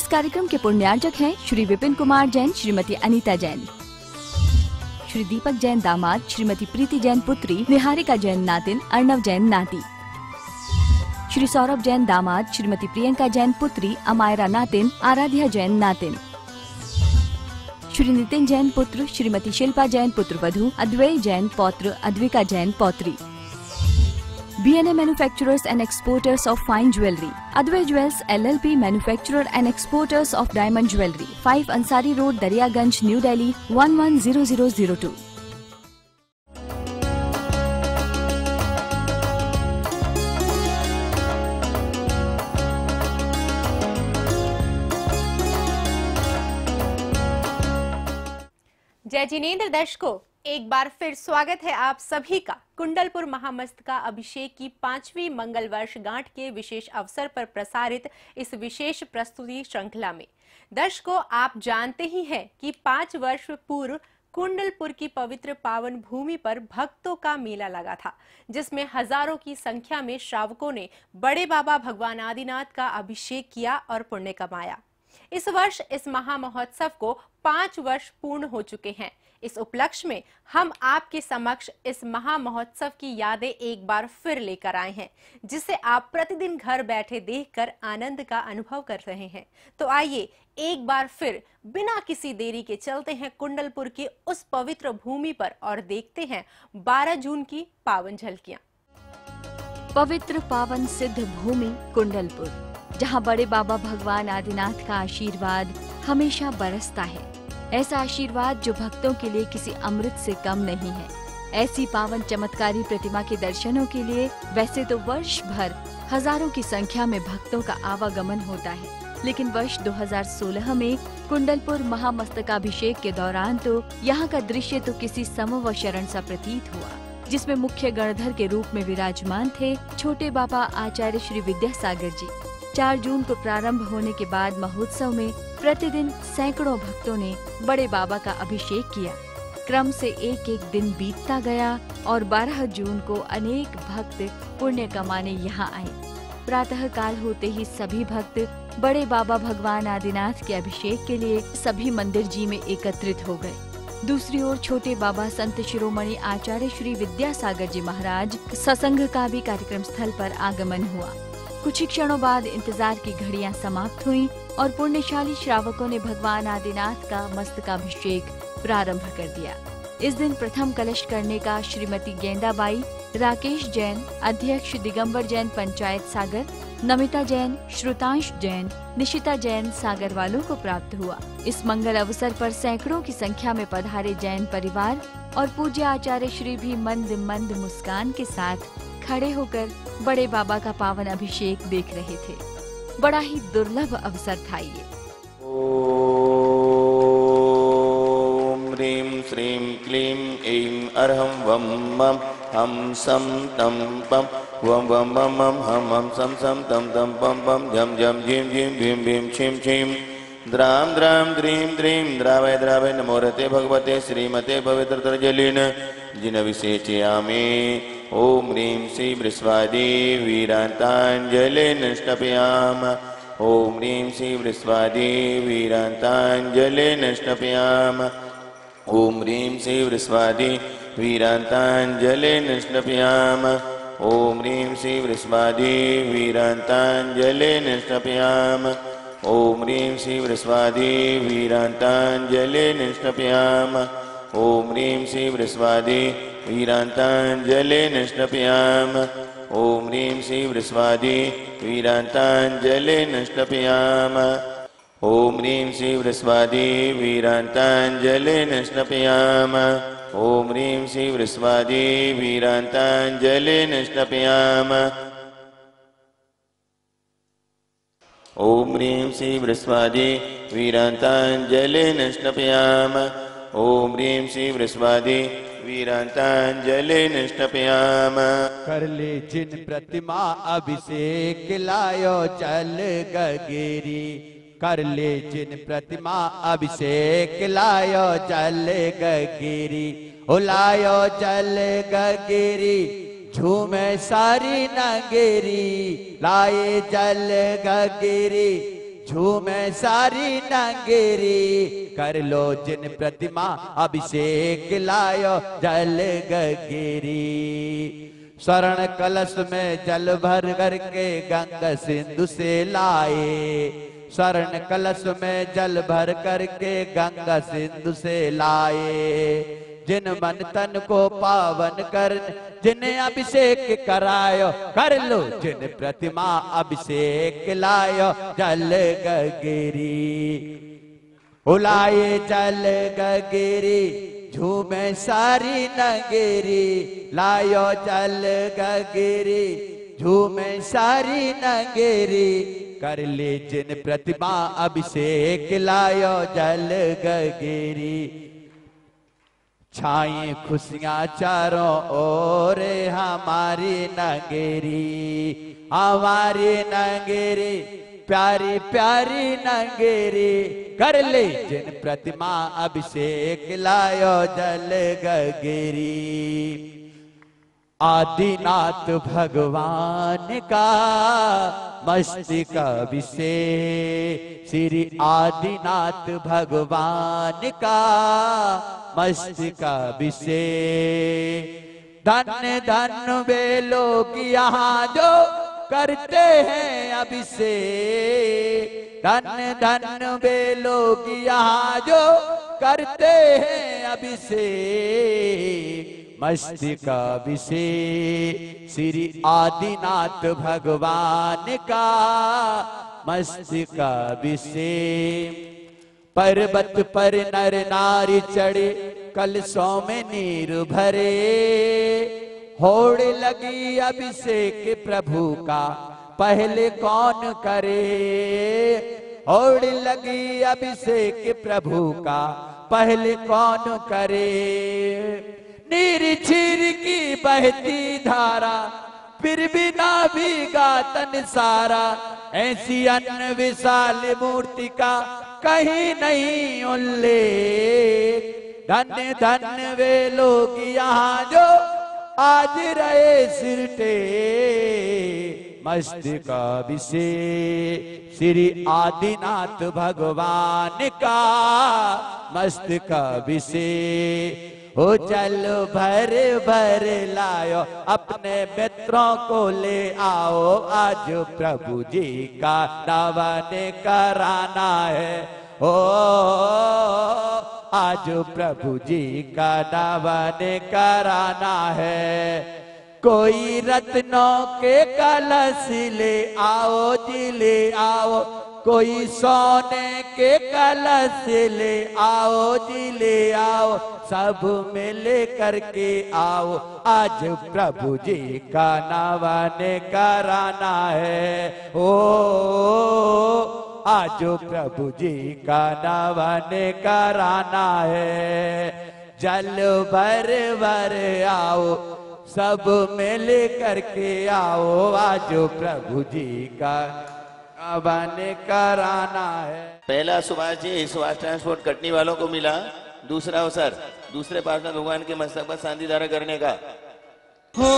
कार्यक्रम के पुण्यार्जक हैं श्री विपिन कुमार जैन, श्रीमती अनीता जैन, श्री दीपक जैन दामाद, श्रीमती प्रीति जैन पुत्री, निहारिका जैन नातिन, अर्णव जैन नाती, श्री सौरभ जैन दामाद, श्रीमती प्रियंका जैन पुत्री, अमायरा नातिन, आराध्या जैन नातिन, श्री नितिन जैन पुत्र, श्रीमती शिल्पा जैन पुत्रवधू, अद्वैय जैन पौत्र, Advika Jain पौत्री। B&A Manufacturers and Exporters of Fine Jewelry, Advay Jewels LLP Manufacturer and Exporters of Diamond Jewelry, 5 Ansari Road, Daryaganj, New Delhi 110002। जय जिनेंद्र दर्शकों, एक बार फिर स्वागत है आप सभी का कुंडलपुर महामस्तका अभिषेक की 5वीं मंगल वर्षगांठ के विशेष अवसर पर प्रसारित इस विशेष प्रस्तुति श्रृंखला में। दर्शकों, आप जानते ही हैं कि 5 वर्ष पूर्व कुंडलपुर की पवित्र पावन भूमि पर भक्तों का मेला लगा था, जिसमें हजारों की संख्या में श्रावकों ने बड़े बाबा भगवान आदिनाथ का अभिषेक किया और पुण्य कमाया। इस वर्ष इस महामहोत्सव को 5 वर्ष पूर्ण हो चुके हैं। इस उपलक्ष्य में हम आपके समक्ष इस महामहोत्सव की यादें एक बार फिर लेकर आए हैं, जिसे आप प्रतिदिन घर बैठे देखकर आनंद का अनुभव कर रहे हैं। तो आइए एक बार फिर बिना किसी देरी के चलते हैं कुंडलपुर की उस पवित्र भूमि पर और देखते हैं 12 जून की पावन झलकियां। पवित्र पावन सिद्ध भूमि कुंडलपुर, जहां बड़े बाबा भगवान आदिनाथ का आशीर्वाद हमेशा बरसता है। ऐसा आशीर्वाद जो भक्तों के लिए किसी अमृत से कम नहीं है। ऐसी पावन चमत्कारी प्रतिमा के दर्शनों के लिए वैसे तो वर्ष भर हजारों की संख्या में भक्तों का आवागमन होता है, लेकिन वर्ष 2016 में कुंडलपुर महामस्तकाभिषेक के दौरान तो यहाँ का दृश्य तो किसी समव शरण सा प्रतीत हुआ, जिसमें मुख्य गणधर के रूप में विराजमान थे छोटे बाबा आचार्य श्री विद्यासागर जी। 4 जून को प्रारंभ होने के बाद महोत्सव में प्रतिदिन सैकड़ों भक्तों ने बड़े बाबा का अभिषेक किया। क्रम से एक एक दिन बीतता गया और 12 जून को अनेक भक्त पुण्य कमाने यहाँ आए। प्रातः काल होते ही सभी भक्त बड़े बाबा भगवान आदिनाथ के अभिषेक के लिए सभी मंदिर जी में एकत्रित हो गए। दूसरी ओर छोटे बाबा संत शिरोमणि आचार्य श्री विद्यासागर जी महाराज सत्संग का भी कार्यक्रम स्थल पर आगमन हुआ। कुछ ही क्षणों बाद इंतजार की घड़ियां समाप्त हुईं और पुण्यशाली श्रावकों ने भगवान आदिनाथ का मस्तकाभिषेक प्रारंभ कर दिया। इस दिन प्रथम कलश करने का श्रीमती गेंदाबाई, राकेश जैन, अध्यक्ष दिगंबर जैन पंचायत सागर, नमिता जैन, श्रुतांश जैन, निशिता जैन सागर वालों को प्राप्त हुआ। इस मंगल अवसर पर सैकड़ों की संख्या में पधारे जैन परिवार और पूज्य आचार्य श्री भी मंद मंद मुस्कान के साथ खड़े होकर बड़े बाबा का पावन अभिषेक देख रहे थे। बड़ा ही दुर्लभ अवसर था ये। ओम ह्रीं श्रीं क्लीं ऐं अर्हं वं मं हम सं तं पं वं वं मं मं हम हम सं सं तं तं पं पं झं झं झीं झीं भीं भीं छीं छीं द्रां द्रां द्रीं द्रीं द्रावय द्रावय नमो रते भगवते श्रीमते पवित्रतरजलिन जिन विशेषयामि। ओम ह्रीं श्री वृषभादि वीरांतांजलिं स्नपयामः। ओम ह्रीं श्री वृषभादि वीरांतांजलिं स्नपयामः। ओम ह्रीं श्री वृषभादि वीरांतांजलिं स्नपयामः। ओम ह्रीं श्री वृषभादि वीरांतांजलिं स्नपयामः। ओम ह्रीं श्री वृषभादि वीरांतांजलिं स्नपयामः। ओम ह्रीं श्री वृषभादि वीरांतांजलिं स्नपयामः। ओम ह्रीं श्री वृषभादि वीरांतांजलिं स्नपयामः। ओम ह्रीं श्री वृषभादि वीरांतांजलिं स्नपयामः। ओम ह्रीं श्री वृषभादि वीरांतांजलिं स्नपयामः। ओम ह्रीं श्री वृषभादि वीरांतांजलिं स्नपयामः। ओम ह्रीं श्री वृषभादि वीरांतांजलिं स्नपयामः। कर ले जिन प्रतिमा अभिषेक लायो जल गगेरी। कर ले जिन प्रतिमा अभिषेक लायो जल गगेरी। ओ लायो जल गगेरी झूमे सारी नगेरी। लाए जल गगेरी झूमे सारी नगरी। कर लो जिन प्रतिमा अभिषेक लायो जल गगिरी। स्वर्ण कलश में जल भर करके गंगा सिंधु से लाए। स्वर्ण कलश में जल भर करके गंगा सिंधु से लाए। जिन मन तन को पावन कर जिन्हें अभिषेक करायो। कर लो जिन प्रतिमा अभिषेक लायो जल गगिरी। उलाए जल गगिरी झूमे सारी नगरी। लायो जल गगिरी झूमे सारी नगरी। कर ले जिन प्रतिमा अभिषेक लायो जल गगिरी। छाई खुशियां चारों ओर हमारी नगरी। हमारी नगरी प्यारी प्यारी नगरी। कर ले जिन प्रतिमा अभिषेक लायो जल गगिरी। आदिनाथ भगवान का मस्तक अभिषेक। श्री आदिनाथ भगवान का मस्तक अभिषेक। धन्य धन्य वे लोग यहाँ जो करते हैं अभिषेक। धन्य धन्य वे लोग यहाँ जो करते हैं अभिषेक। मस्तक अभिषेक श्री आदिनाथ भगवान का मस्तक अभिषेक। पर्वत पर नर नारी चढ़े कलशों में नीर भरे। होड़ लगी अभिषेक प्रभु का पहले कौन करे। होड़ लगी अभिषेक प्रभु का पहले कौन करे। नीर चीर की बहती धारा फिर भी ना भीगा तन सारा। ऐसी अन्न विशाल मूर्ति का कहीं नहीं उल्लेख। धन्य धन्य वे लोग यहाँ जो आज रहे सिरटे। मस्तक अभिषेक श्री आदिनाथ भगवान का मस्तक अभिषेक। ओ चलो भर भर लायो अपने मित्रों को ले आओ। आज प्रभु जी का दावन कराना है। ओ आज प्रभु जी का दावन कराना है। कोई रत्नों के कलश ले आओ जी ले आओ। कोई सोने के कलश ले आओ जी ले आओ। सब मिल करके आओ आज प्रभु जी का दावन कराना है। ओ आज प्रभु जी का दावन कराना है। जल भर भर आओ सब मिल करके आओ। आज प्रभु जी का दावन कराना है। पहला सुभाष जी सुभाष ट्रांसपोर्ट कटनी वालों को मिला। दूसरा अवसर दूसरे पार्षद भगवान के मस्तक पर शांति धारा करने का। हो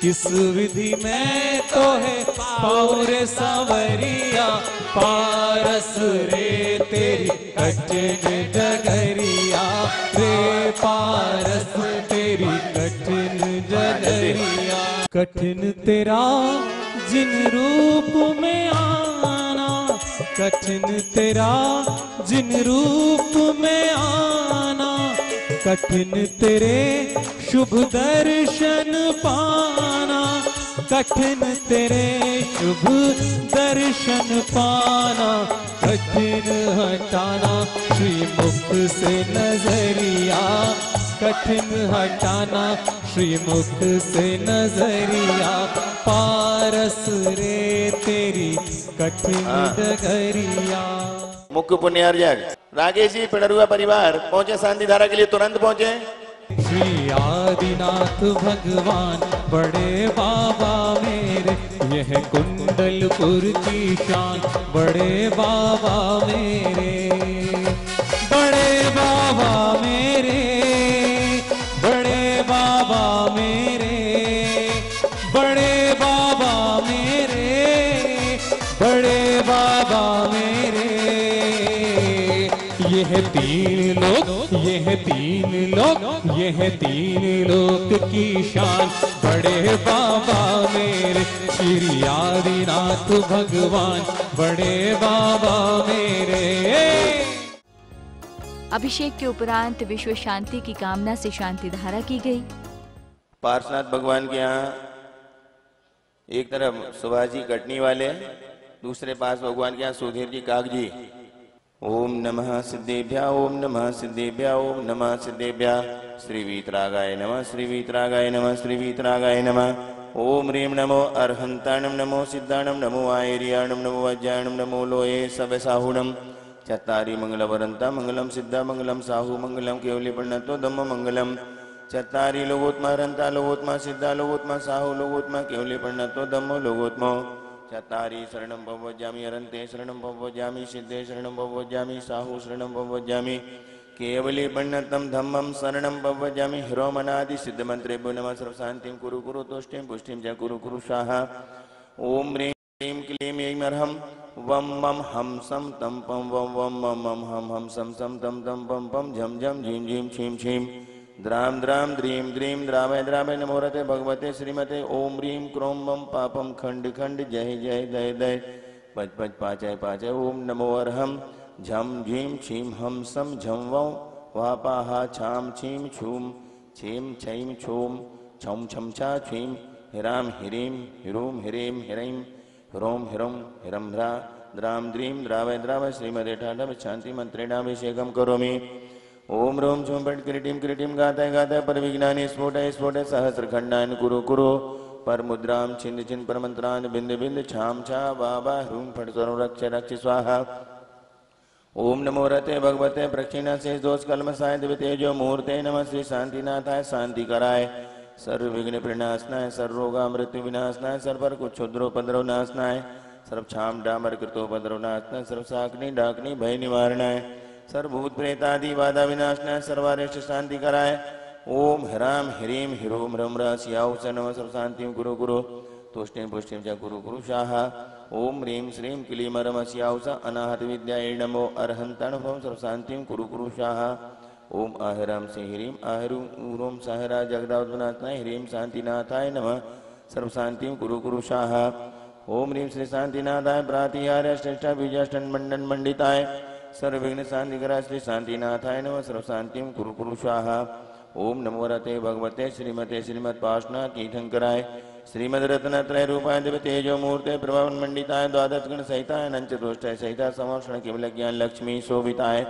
किस विधि में तो है पाउरे सांवरिया। पारस रे तेरी कठिन डगरिया। रे पारस तेरी कठिन डगरिया। कठिन तेरा जिन रूप में आना। कठिन तेरा जिन रूप में आना। कठिन तेरे शुभ दर्शन पाना। कठिन तेरे शुभ दर्शन पाना। कठिन हटाना श्री मुख से नजरिया। कठिन हटाना श्री मुख से नजरिया। पारस रे तेरी कठिन डगरिया। मुख्य पुण्यार्जक राकेश जी पिड़रुआ परिवार पहुंचे शांति धारा के लिए, तुरंत पहुंचे। श्री आदिनाथ भगवान बड़े बाबा मेरे। यह कुंडलपुर की शान बड़े बाबा मेरे। बड़े बाबा मेरे। बड़े बाबा मेरे। बड़े बड़े बाबा मेरे। ये है तीन लोग, ये है तीन लोग, ये है तीन लोक की शान, बड़े बाबा मेरे श्री आदिनाथ भगवान, बड़े बाबा मेरे। अभिषेक के उपरांत विश्व शांति की कामना से शांति धारा की गई। पार्श्वनाथ भगवान के यहाँ एक तरफ सुभाजी कटनी वाले, दूसरे पास भगवान के यहाँ सुधीर जी कागजी। ओम नमः सिद्धेभ्या, ओम नमः सिद्धेभ्या, ओम नमः सिद्धेभ्या। श्री वीतरागाय नमः, श्री वीतरागाय नमः, श्री वीतरागाय नमः। ओम ह्रीम नमो अर्हंताणम, नमो सिद्धाणम, नमो आयर्याणम, नमो वज्रायणम, नमो लोये सवसाहुणम। चत्तारी मंगलवरंता मंगलम सिद्धा मंगलम साहु मंगलम केवली प्रणतो धम्म मंगलम। चत्तारी लोगोत्मा रंता लोगोत्मा सिद्धा लोगोत्मा साहु लोगोत्मा केवली प्रणतो धम्मो लोगोत्मो। चत्तारी शरणं भवज्जामि अरन्ते शरणं भवज्जामि सिद्धे शरणं भवज्जामि साहु शरणं भवज्जामि केवली प्रणतं धम्मं शरणं भवज्जामि। ह्रोमनादि सिद्ध मंत्रेभ्यो नमः। सर्व शांतिं कुरु कुरु तुष्टिं पुष्टिं च कुरु कुरु स्वाहा। ओम ह्रीं क्लीं क्लीं ऐं अर्हं वम मम हम सम तम पम वम वम मम मम हम सम सम तम तम पम पम झम झम झीम झीम छीम छीम द्राम द्राम द्रीम द्रीम द्रावय द्रावय नमो रते भगवते श्रीमते। ओम ह्रीं क्रोम मम पापम खंड खंड जय जय दय दय पच पच पाचय पाचय। ओम नमो अर्हम झम झीम छीम हम सम झम वम वापाहा छाम छीम छूम छीम छईम छूम छम छम छा छीम हिराम हिरीम हिरूम हिरीम हिरईम ह्रोम हिरम हिरम ह्रा द्राम द्रीम द्रावय द्रावय श्रीमदे ठाठम शांति मंत्रेणाभिषेकम करोमि। ओम रोम झुम पट किरीटिम किरीटिम गाताय गाताय पर विज्ञानी स्फोटय स्फोटय सहस्र खंडान कुरु कुरु पर मुद्राम छिंद छिंद पर मंत्रान बिंद बिंद छाम छा बाबा ह्रूम फट स्वरो रक्ष रक्ष स्वाहा। ओम नमो रते भगवते प्रक्षिणा शेष दोष कलम साय दिव्य तेजो मुहूर्ते नमः। श्री शांतिनाथाय शांति कराय, सर्व विघ्न प्रणाशनाय, सर्व रोगा मृत्यु विनाशनाय, सर्वर कुक्षुद्रोपद्रव नाशनाय, सर्व छाम डामर कृतोपद्रव नाशनाय, सर्व साकनी डाकनी भय निवारणाय, सर्वभूत प्रेतादि बाधा विनाशनाय, सर्वारिष्ट शांति कराय। ओम ह्राम ह्रीम ह्रूम ह्रम रास्याउ स नमः। सर्व शांतिं कुरु कुरु तुष्टिं पुष्टिं च कुरु कुरु स्वाहा। ओम ह्रीं श्रीं क्लीं रमस्याउ स अनाहत विद्यायै नमो अर्हन्ताण भव। सर्व शांतिं कुरु कुरु स्वाहा। ओम आहराम से ह्रीम आहरूम ऊरोम सहरा जगदावनाथनाय ह्रीम शांतिनाथाय नमः। सर्व शांतिं कुरु कुरु स्वाहा। ओम ह्रीं श्री शांतिनाथाय प्रातिहार्य श्रेष्ठ बीजाष्टन मंडन मंडिताय सर्वविघ्न शांतिकराय श्री शांतिनाथाय नमः। सर्व शांतिं कुरु कुरु स्वाहा। ओम नमो रते भगवते श्रीमते श्रीमत्पार्श्वनाथ तीर्थंकराय श्रीमद रत्नत्रय रूपाय दिव्य तेजो मूर्ते प्रभावन मंडिताय द्वादश गण सहिताय अनंत चतुष्टय सहिता समर्षण केवल ज्ञान लक्ष्मी शोभिताय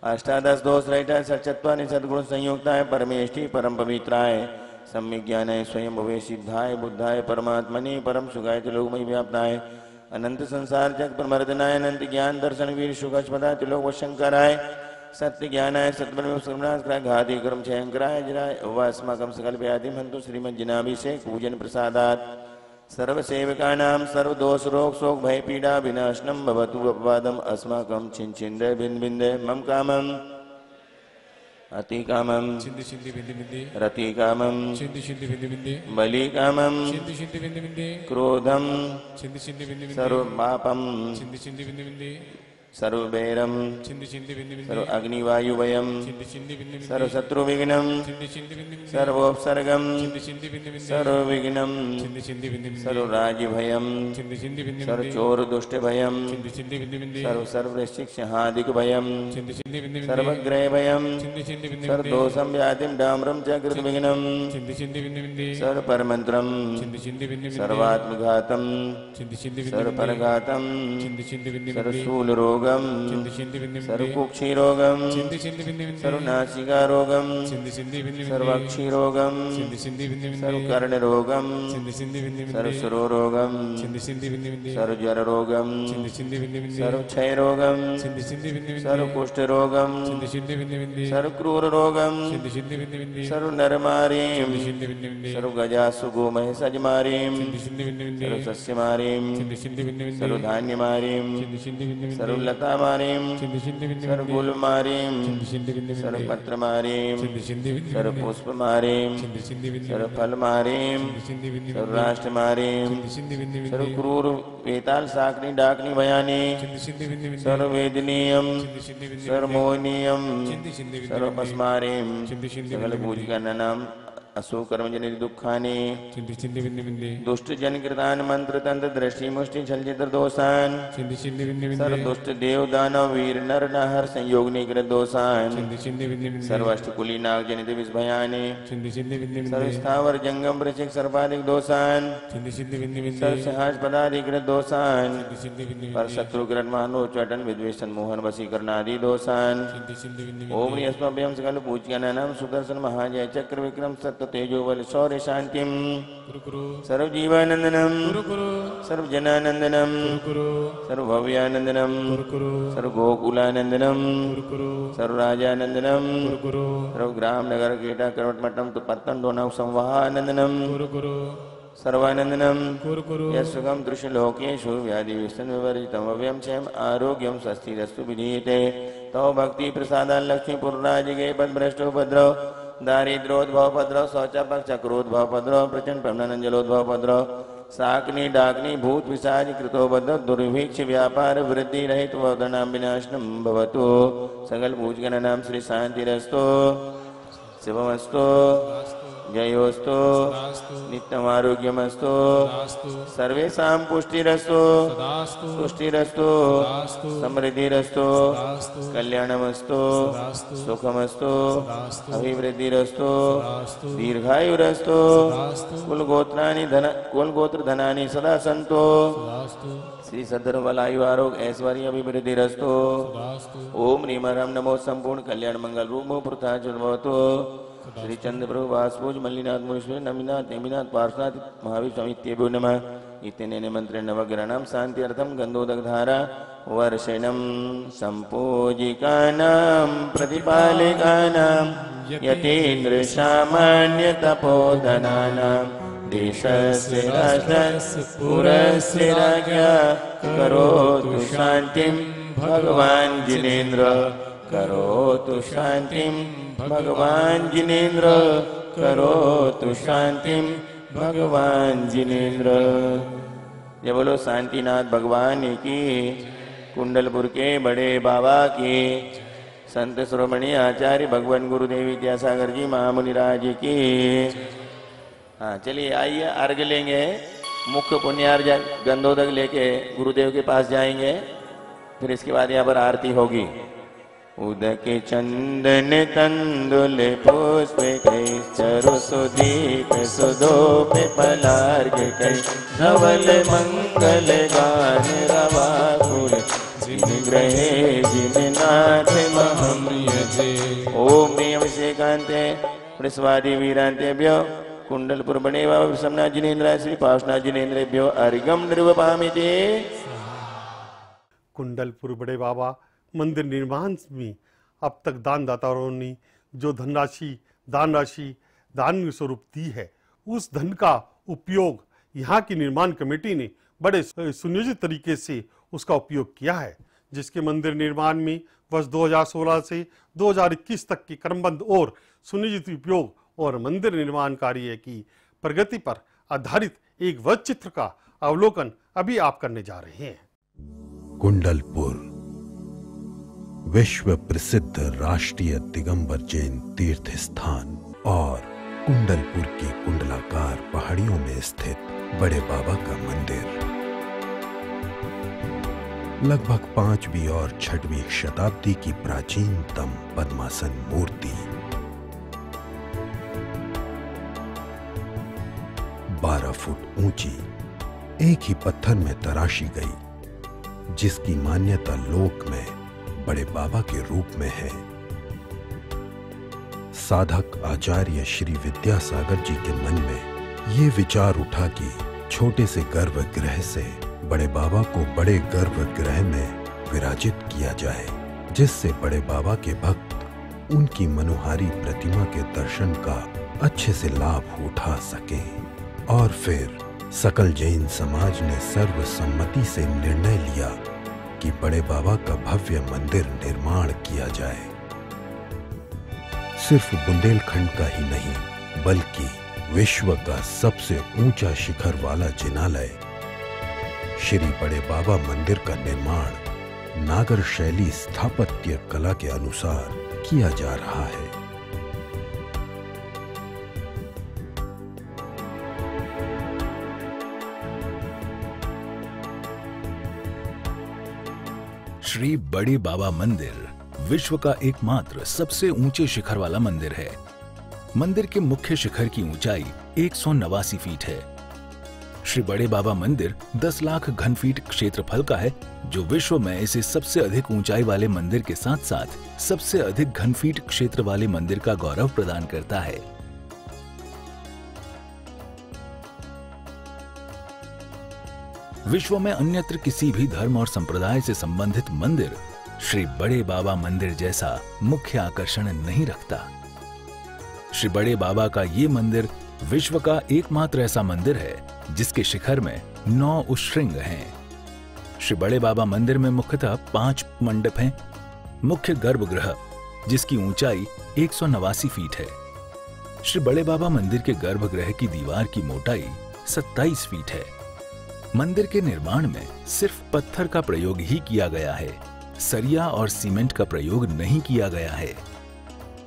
अष्टादश दोष रहिताय सचत्वानि सद्गुण संयुक्ताय परमेष्टि परम पवित्राय सम्यक ज्ञानाय स्वयं भवे सिद्धाय बुद्धाय परमात्मनि परम सुखाय त्रिलोकमय व्याप्ताय अनंत संसार जग प्रमर्दनाय अनंत ज्ञान दर्शन वीर सुखस्पदाय त्रिलोक शंकराय सत्य ज्ञानाय सत्परम सर्वनाशकाय घाति कर्म क्षयंकराय जराय वास्माकं सकल व्याधि हन्तु श्रीमज्जनाभिषेक पूजन प्रसादात् सर्वसेवकानां सर्वदोष रोग शोक भय पीडा विनाशनं भवतु अपवादम् अस्माकं छिन्चिन्दे भिन्न भिन्दे मम कामम् अति कामं चिंदी चिंदी बिंदी बिंदी रति कामं चिंदी चिंदी बिंदी बिंदी बलि कामं चिंदी चिंदी बिंदी बिंदी क्रोधं चिंदी चिंदी बिंदी बिंदी सर्वपापं चिंदी चिंदी बिंदी बिंदी सर्ववैरं चिंदी चिंदी बिंदी बिंदी सर्व अग्निवायुवयं चिंदी चिंदी बिंदी बिंदी सर्वशत्रुविघ्नं चिंदी चिंदी बिंदी बिंदी सर्वोपसर्गं चिंदी चिंदी बिंदी बिंदी सर्वविघ्नं चिंदी चिंदी बिंदी बिंदी सर्वराज्यभयं चिंदी चिंदी बिंदी बिंदी सर्वचोरदुष्टभयं चिंदी चिंदी बिंदी बिंदी सर्वसर्वशिक्षहादिकभयं चिंदी चिंदी बिंदी बिंदी सर्वग्रहभयं चिंदी चिंदी बिंदी सर्वदोषं व्याधिं डाम्रं च कृतविघ्नं चिंदी चिंदी बिंदी बिंदी सर्वपरमन्त्रं चिंदी चिंदी बिंदी बिंदी सर्वात्मघातं चिंदी चिंदी बिंदी सर्वपरघातं चिंदी चिंदी बिंदी बिंदी सर्वशूलरोगं चिंदी चिंदी बिंदी बिंदी सर्वकुक्षिरोगं चिंदी चिंदी बिंदी बिंदी सर्वनासिकारोगं चिंदी चिंदी बिंदी बिंदी सर्वाक्षिरोगं चिंदी चिंदी बिंदी बिंदी सर्वकर्णरोगं चिंदी चिंदी बिंदी बिंदी सर्वशिरोरोगं चिंदी चिंदी बिंदी बिंदी सर्वज्वररोगं चिंदी चिंदी बिंदी बिंदी सर्वक्षयरोगं चिंदी चिंदी बिंदी बिंदी सर्वकुष्ठरोगं चिंदी चिंदी बिंदी बिंदी सर्वक्रूररोगं चिंदी चिंदी बिंदी बिंदी सर्वनरमारीं चिंदी चिंदी बिंदी बिंदी सर्वगजासुगोमहेशजमारीं चिंदी चिंदी बिंदी बिंदी सर्वसस्यमारीं चिंदी चिंदी बिंदी बिंदी सर्वधान्यमारीं चिंदी चिंदी बिंदी बिंदी सर्वलक्ष्मीमारीं लतामारीं चिंदी चिंदी बिंदी सर्वगुलमारीं चिंदी चिंदी बिंदी सर्वपत्रमारीं चिंदी चिंदी बिंदी सर्वपुष्पमारीं चिंदी चिंदी बिंदी सर्वफलमारीं चिंदी बिंदी सर्वराष्ट्रमारीं चिंदी चिंदी बिंदी सर्वक्रूर वेताल साकनी डाकनी भयानी चिंदी चिंदी बिंदी सर्ववेदनीयं चिंदी चिंदी बिंदी सर्वमोहनीयं चिंदी चिंदी बिंदी सर्वपस्मारीं चिंदी चिंदी सकल पूजिकानां असुकर्मजनित दुःखानि चिंदी चिंदी बिंदी बिंदी दुष्ट जन कृतान मंत्र तंत्र दृष्टि मुष्टि छल चित्र दोषान चिंदी चिंदी बिंदी सर्व बिंदी दुष्ट देव दानव वीर नर नहर संयोग निकृत दोषान चिंदी चिंदी बिंदी बिंदी सर्वष्ट कुली नाग जनित विषभयानि चिंदी चिंदी बिंदी सर्व बिंदी स्थावर जंगम वृश्चिक सर्वाधिक दोषान चिंदी चिंदी बिंदी बिंदी सर्व सहाज पदाधिकृत दोषान चिंदी चिंदी बिंदी पर शत्रुग्रत मानो चटन विद्वेषण मोहन वशीकरणादि दोषान चिंदी चिंदी बिंदी ओम यस्मभ्यं सकल पूज्यनानां सुदर्शन महाजय चक्र विक्रम सत्य तेजो बल शौर्य शांतिम गुरु गुरु सर्व जीवानंदनम गुरु गुरु सर्व जनानंदनम गुरु गुरु सर्व भव्यानंदनम गुरु गुरु सर्व गोकुलानंदनम गुरु गुरु सर्व राजानंदनम गुरु गुरु सर्व ग्राम नगर कीटा करवट मठम तो पत्तन दोनव संवाहानंदनम गुरु गुरु सर्वानंदनम गुरु गुरु यस्सुखम दृश्य लोकेषु व्याधि विष्णु विवर्जितम अव्यम क्षयम आरोग्यम स्वस्तिरस्तु विधीयते तव भक्ति प्रसादान लक्ष्मी पुरराजिगे पद्भ्रष्टो भद्रव दारिद्रोद्भव भद्रव शौचापक चक्रोद्भव भद्रव प्रचंड प्रमनंजलोद्भव भद्रव साकनी डाकनी भूत विसाज कृतो भद्र दुर्भिक्ष व्यापार वृद्धि रहित वदनाम विनाशनम भवतु सकल पूजगणानां श्री शांतिरस्तु शिवमस्तु जयोस्तु नित्यमारोग्यमस्तु सर्वेषां पुष्टिरस्तु तुष्टिरस्तु समृद्धिरस्तु कल्याणमस्तु सुखमस्तु अभिवृद्धिरस्तु दीर्घायुरस्तु कुलगोत्र धनानि सदा सन्तु श्री सदर्वलायु आरोग्य ऐश्वर्य अभिवृद्धिरस्तु ओम नीमरम नमो संपूर्ण कल्याण मंगल रूप प्रथा भवतु श्री चंद्र प्रभु वासपूज मल्लिनाथ मुनीश्वर नमिनाथ नेमिनाथ पार्श्वनाथ महावीर स्वामी इत्येभ्यो नमः इत्यनेन मंत्रेण नवग्रहाणां शान्त्यर्थं गन्धोदकधारा वर्षणं सम्पूजिकानां प्रतिपालिकानां यतीन्द्र सामान्य तपोधनानां देशस्य राष्ट्रस्य पुरस्य राज्ञा करोतु शान्तिं भगवान् जिनेन्द्र करोतु शान्तिं भगवान् जिनेन्द्र करोतु शान्तिं भगवान् जिनेन्द्र। जय बोलो शांतिनाथ भगवान की, कुंडलपुर के बड़े बाबा की, संत श्रोमणी आचार्य भगवान गुरुदेव विद्यासागर जी महामुनिराज की। हाँ चलिए आइए अर्घ लेंगे। मुख्य पुण्यार्घ गंधोदक लेके गुरुदेव के पास जाएंगे, फिर इसके बाद यहाँ पर आरती होगी। उदक चंदन तंदुल पुष्प चरु सुदीप सुधोप पलार्घ कई धवल मंगल गान रवा कुल जिन ग्रहे जिन नाथ महम यजे। ओम नियमशेकांते प्रस्वादी वीरांतेभ्यो कुंडलपुर बड़े बाबा प्रसन्नाथ जिनेन्द्र श्री पार्श्वनाथ जिनेन्द्रेभ्यो अर्घ्यं निर्वपामिते। कुंडलपुर बड़े बाबा मंदिर निर्माण में अब तक दानदाताओं ने जो धनराशि दान स्वरूप दी है, उस धन का उपयोग यहाँ की निर्माण कमेटी ने बड़े सुनियोजित तरीके से उसका उपयोग किया है, जिसके मंदिर निर्माण में वर्ष 2016 से 2021 तक के क्रमबद्ध और सुनियोजित उपयोग और मंदिर निर्माण कार्य की प्रगति पर आधारित एक वृत्त चित्र का अवलोकन अभी आप करने जा रहे हैं। कुंडलपुर विश्व प्रसिद्ध राष्ट्रीय दिगंबर जैन तीर्थ स्थान और कुंडलपुर की कुंडलाकार पहाड़ियों में स्थित बड़े बाबा का मंदिर लगभग 5वीं और 6वीं शताब्दी की प्राचीनतम पद्मासन मूर्ति 12 फुट ऊंची एक ही पत्थर में तराशी गई, जिसकी मान्यता लोक में बड़े बाबा के रूप में है। साधक आचार्य श्री विद्यासागर जी के मन में ये विचार उठा कि छोटे से गर्भगृह से बड़े बाबा को बड़े गर्भगृह में विराजित किया जाए, जिससे बड़े बाबा के भक्त उनकी मनोहारी प्रतिमा के दर्शन का अच्छे से लाभ उठा सकें। और फिर सकल जैन समाज ने सर्वसम्मति से निर्णय लिया कि कि बड़े बाबा का भव्य मंदिर निर्माण किया जाए। सिर्फ बुंदेलखंड का ही नहीं बल्कि विश्व का सबसे ऊंचा शिखर वाला जिनालय श्री बड़े बाबा मंदिर का निर्माण नागर शैली स्थापत्य कला के अनुसार किया जा रहा है। श्री बड़े बाबा मंदिर विश्व का एकमात्र सबसे ऊंचे शिखर वाला मंदिर है। मंदिर के मुख्य शिखर की ऊंचाई 189 फीट है। श्री बड़े बाबा मंदिर 10 लाख घन फीट क्षेत्रफल का है, जो विश्व में इसे सबसे अधिक ऊंचाई वाले मंदिर के साथ साथ सबसे अधिक घन फीट क्षेत्र वाले मंदिर का गौरव प्रदान करता है। विश्व में अन्यत्र किसी भी धर्म और संप्रदाय से संबंधित मंदिर श्री बड़े बाबा मंदिर जैसा मुख्य आकर्षण नहीं रखता। श्री बड़े बाबा का ये मंदिर विश्व का एकमात्र ऐसा मंदिर है जिसके शिखर में 9 उच्छृंग हैं। श्री बड़े बाबा मंदिर में मुख्यतः 5 मंडप हैं। मुख्य गर्भगृह जिसकी ऊंचाई 189 फीट है। श्री बड़े बाबा मंदिर के गर्भगृह की दीवार की मोटाई 27 फीट है। मंदिर के निर्माण में सिर्फ पत्थर का प्रयोग ही किया गया है, सरिया और सीमेंट का प्रयोग नहीं किया गया है।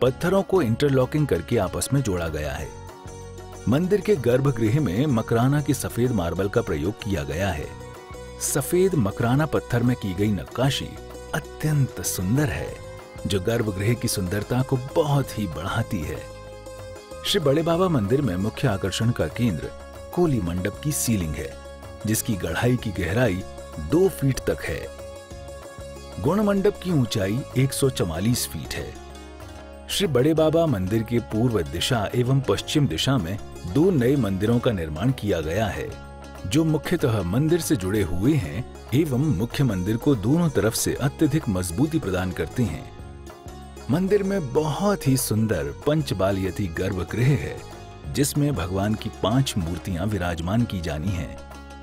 पत्थरों को इंटरलॉकिंग करके आपस में जोड़ा गया है। मंदिर के गर्भगृह में मकराना की सफेद मार्बल का प्रयोग किया गया है। सफेद मकराना पत्थर में की गई नक्काशी अत्यंत सुंदर है, जो गर्भगृह की सुंदरता को बहुत ही बढ़ाती है। श्री बड़े बाबा मंदिर में मुख्य आकर्षण का केंद्र कोली मंडप की सीलिंग है, जिसकी गहराई की गहराई 2 फीट तक है। गुण मंडप की ऊंचाई 144 फीट है। श्री बड़े बाबा मंदिर के पूर्व दिशा एवं पश्चिम दिशा में 2 नए मंदिरों का निर्माण किया गया है, जो मुख्यतः मंदिर से जुड़े हुए हैं एवं मुख्य मंदिर को दोनों तरफ से अत्यधिक मजबूती प्रदान करते हैं। मंदिर में बहुत ही सुंदर पंचबालयती गर्भगृह है, जिसमें भगवान की 5 मूर्तियां विराजमान की जानी हैं,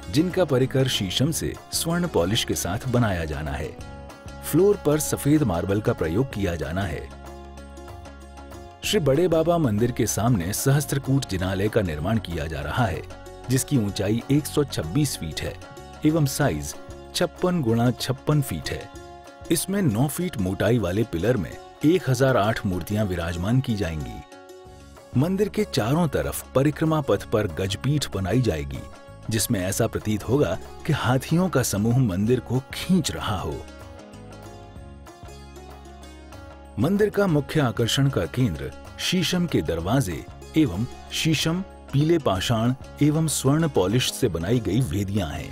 जिनका परिकर शीशम से स्वर्ण पॉलिश के साथ बनाया जाना है। फ्लोर पर सफेद मार्बल का प्रयोग किया जाना है। श्री बड़े बाबा मंदिर के सामने सहस्त्रकूट जिनालय का निर्माण किया जा रहा है, जिसकी ऊंचाई 126 फीट है एवं साइज 56 गुणा 56 फीट है। इसमें 9 फीट मोटाई वाले पिलर में 1008 मूर्तियां विराजमान की जाएंगी। मंदिर के चारों तरफ परिक्रमा पथ पर गजपीठ बनाई जाएगी, जिसमें ऐसा प्रतीत होगा कि हाथियों का समूह मंदिर को खींच रहा हो। मंदिर का मुख्य आकर्षण का केंद्र शीशम के दरवाजे एवं शीशम, पीले पाषाण एवं स्वर्ण पॉलिश से बनाई गई वेदियां हैं।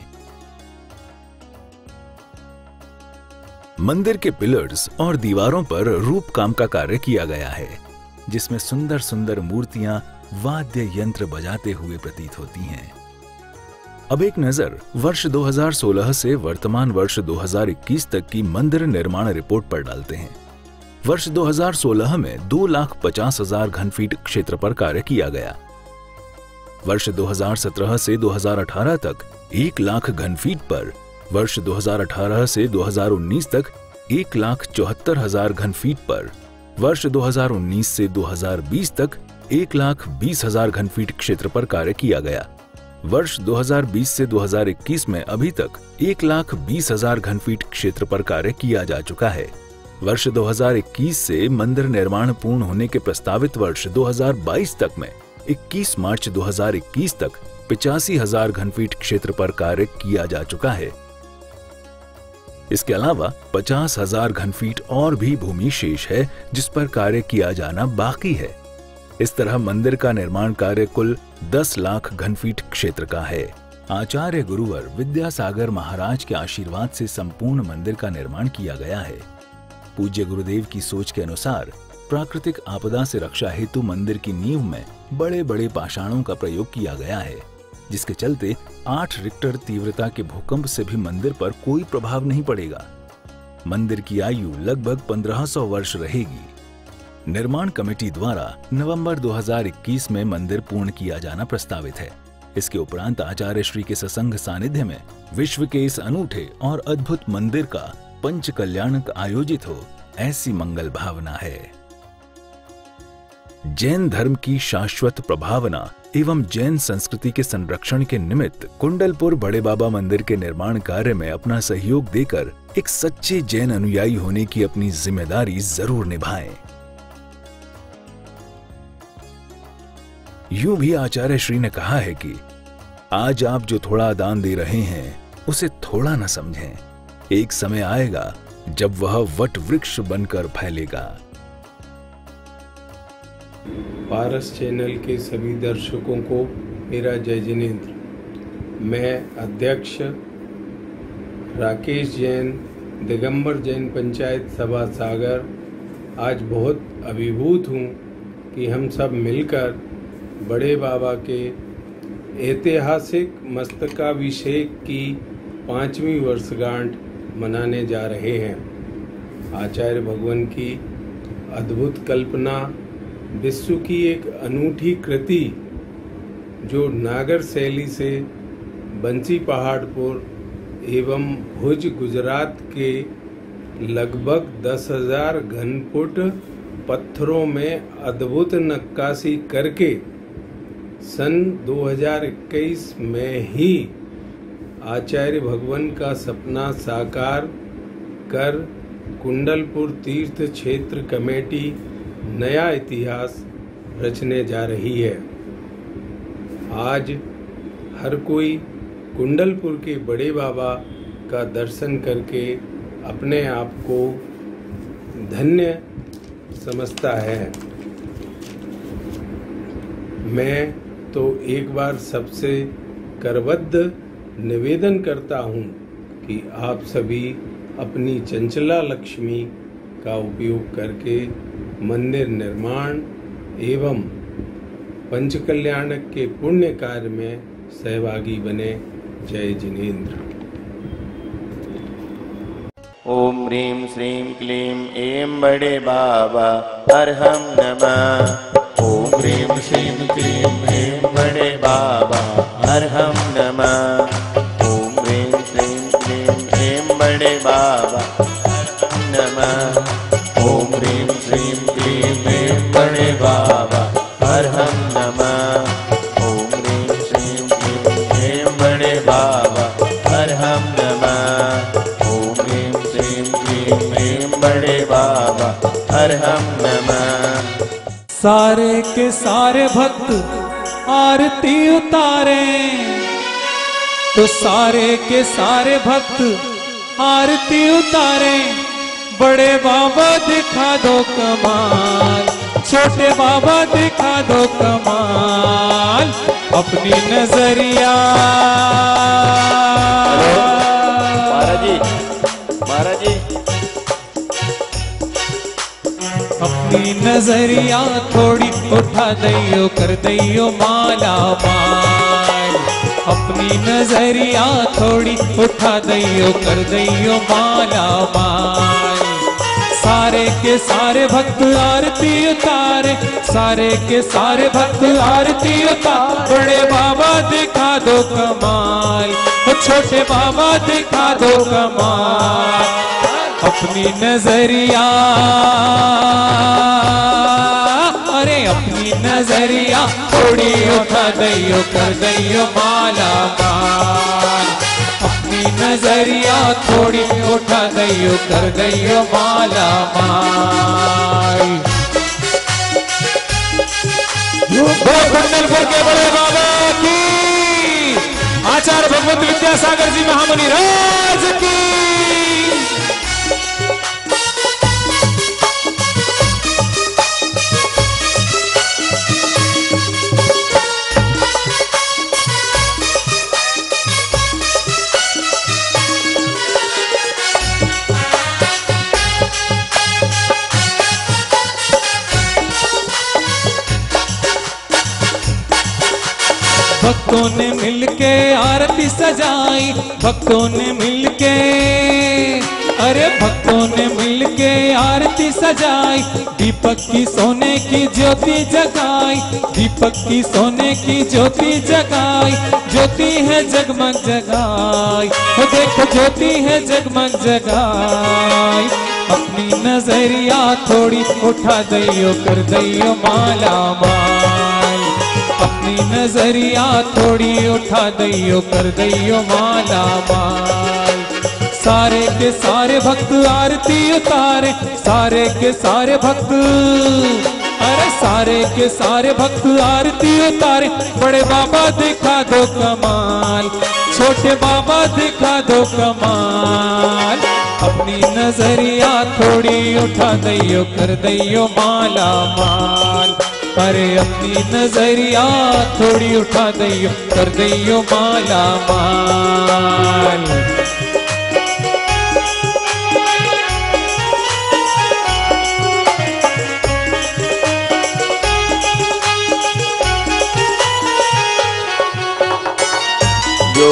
मंदिर के पिलर्स और दीवारों पर रूप काम का कार्य किया गया है, जिसमें सुंदर सुंदर मूर्तियां वाद्य यंत्र बजाते हुए प्रतीत होती हैं। अब एक नजर वर्ष 2016 से वर्तमान वर्ष 2021 तक की मंदिर निर्माण रिपोर्ट पर डालते हैं। वर्ष 2016 में 2,50,000 घन फीट क्षेत्र पर कार्य किया गया। वर्ष 2017 से 2018 तक 1 लाख घन फीट पर, वर्ष 2018 से 2019 तक 1,74,000 घन फीट पर, वर्ष 2019 से 2020 तक 1,20,000 घन फीट क्षेत्र पर कार्य किया गया। वर्ष 2020 से 2021 में अभी तक 1,20,000 घन फीट क्षेत्र पर कार्य किया जा चुका है। वर्ष 2021 से मंदिर निर्माण पूर्ण होने के प्रस्तावित वर्ष 2022 तक में 21 मार्च 2021 तक 85,000 घन फीट क्षेत्र पर कार्य किया जा चुका है। इसके अलावा 50,000 घन फीट और भी भूमि शेष है, जिस पर कार्य किया जाना बाकी है। इस तरह मंदिर का निर्माण कार्य कुल 10 लाख घन फीट क्षेत्र का है। आचार्य गुरुवर विद्यासागर महाराज के आशीर्वाद से संपूर्ण मंदिर का निर्माण किया गया है। पूज्य गुरुदेव की सोच के अनुसार प्राकृतिक आपदा से रक्षा हेतु मंदिर की नींव में बड़े बड़े पाषाणों का प्रयोग किया गया है, जिसके चलते 8 रिक्टर तीव्रता के भूकंप से भी मंदिर पर कोई प्रभाव नहीं पड़ेगा। मंदिर की आयु लगभग 1500 वर्ष रहेगी। निर्माण कमेटी द्वारा नवंबर 2021 में मंदिर पूर्ण किया जाना प्रस्तावित है। इसके उपरांत आचार्य श्री के सत्संग सानिध्य में विश्व के इस अनूठे और अद्भुत मंदिर का पंच कल्याणक आयोजित हो, ऐसी मंगल भावना है। जैन धर्म की शाश्वत प्रभावना एवं जैन संस्कृति के संरक्षण के निमित्त कुंडलपुर बड़े बाबा मंदिर के निर्माण कार्य में अपना सहयोग देकर एक सच्चे जैन अनुयायी होने की अपनी जिम्मेदारी जरूर निभाएं। यूं भी आचार्य श्री ने कहा है कि आज आप जो थोड़ा दान दे रहे हैं उसे थोड़ा न समझें, एक समय आएगा जब वह वट वृक्ष बनकर फैलेगा। पारस चैनल के सभी दर्शकों को मेरा जय जिनेंद्र। मैं अध्यक्ष राकेश जैन, दिगंबर जैन पंचायत सभा सागर आज बहुत अभिभूत हूँ कि हम सब मिलकर बड़े बाबा के ऐतिहासिक मस्तकाभिषेक की 5वीं वर्षगांठ मनाने जा रहे हैं। आचार्य भगवान की अद्भुत कल्पना, विश्व की एक अनूठी कृति जो नागर शैली से बंसी पहाड़पुर एवं भुज गुजरात के लगभग 10,000 घन फुट पत्थरों में अद्भुत नक्काशी करके सन 2021 में ही आचार्य भगवान का सपना साकार कर कुंडलपुर तीर्थ क्षेत्र कमेटी नया इतिहास रचने जा रही है। आज हर कोई कुंडलपुर के बड़े बाबा का दर्शन करके अपने आप को धन्य समझता है। मैं तो एक बार सबसे करबद्ध निवेदन करता हूँ कि आप सभी अपनी चंचला लक्ष्मी का उपयोग करके मंदिर निर्माण एवं पंचकल्याणक के पुण्य कार्य में सहभागी बने। जय जिनेंद्र। ओम ह्रीं श्रीं क्लीं ऐं बड़े बाबा अर्हं नमः। ओम ह्रीं श्रीं क्लीं ऐं बड़े बाबा अर्हं नमः। ओम ह्रीं श्रीं क्लीं ऐं बड़े बाबा अर्हं नमः। ओम ह्रीं श्रीं क्लीं ऐं बड़े बाबा अर्हं नमः। ओम ह्रीं श्रीं क्लीं ऐं बड़े बाबा अर्हं नमः। ओम ह्रीं श्रीं क्लीं ऐं बड़े बाबा अर्हं नमः। सारे के सारे भक्त आरती उतारें, तो सारे के सारे भक्त आरती उतारें। बड़े बाबा दिखा दो कमाल, छोटे बाबा दिखा दो कमाल, अपनी नजरिया। महाराज जी अपनी नजरिया थोड़ी उठा दइयो, कर दइयो माला माल। अपनी नजरिया थोड़ी उठा दइयो, कर दइयो माला माल। सारे के सारे भक्त आरती उतारे, सारे के सारे भक्त आरती उतारे। बड़े बाबा दिखा दो कमाल, छोटे बाबा दिखा दो कमाल, अपनी नजरिया। अरे अपनी नजरिया थोड़ी उठा दइयो, कर दइयो माला माल। अपनी नजरिया थोड़ी उठा दइयो, कर दइयो माला माल। कुंडलपुर के बड़े बाबा की, आचार्य भगवत विद्यासागर जी महामुनि राज की। भक्तों ने मिलके आरती सजाई, भक्तों ने मिलके, अरे भक्तों ने मिलके के आरती सजाई, दीपक की सोने की ज्योति जगाई, दीपक की सोने की ज्योति जगाई, ज्योति है जगमग जगाई, वो देखो ज्योति है जगमग जगाई। अपनी नजरिया थोड़ी उठा दइयो कर दइयो माला माल, अपनी नजरिया थोड़ी उठा दइयो कर दइयो माला माल। सारे के सारे भक्त आरती उतारे, सारे के सारे भक्त, अरे सारे के सारे भक्त आरती उतारे। बड़े बाबा दिखा दो कमाल, छोटे बाबा दिखा दो कमाल। अपनी नजरिया थोड़ी उठा दइयो कर दइयो माला माल, अरे अपनी नजरिया थोड़ी उठा दइयो कर दइयो माला माल। जो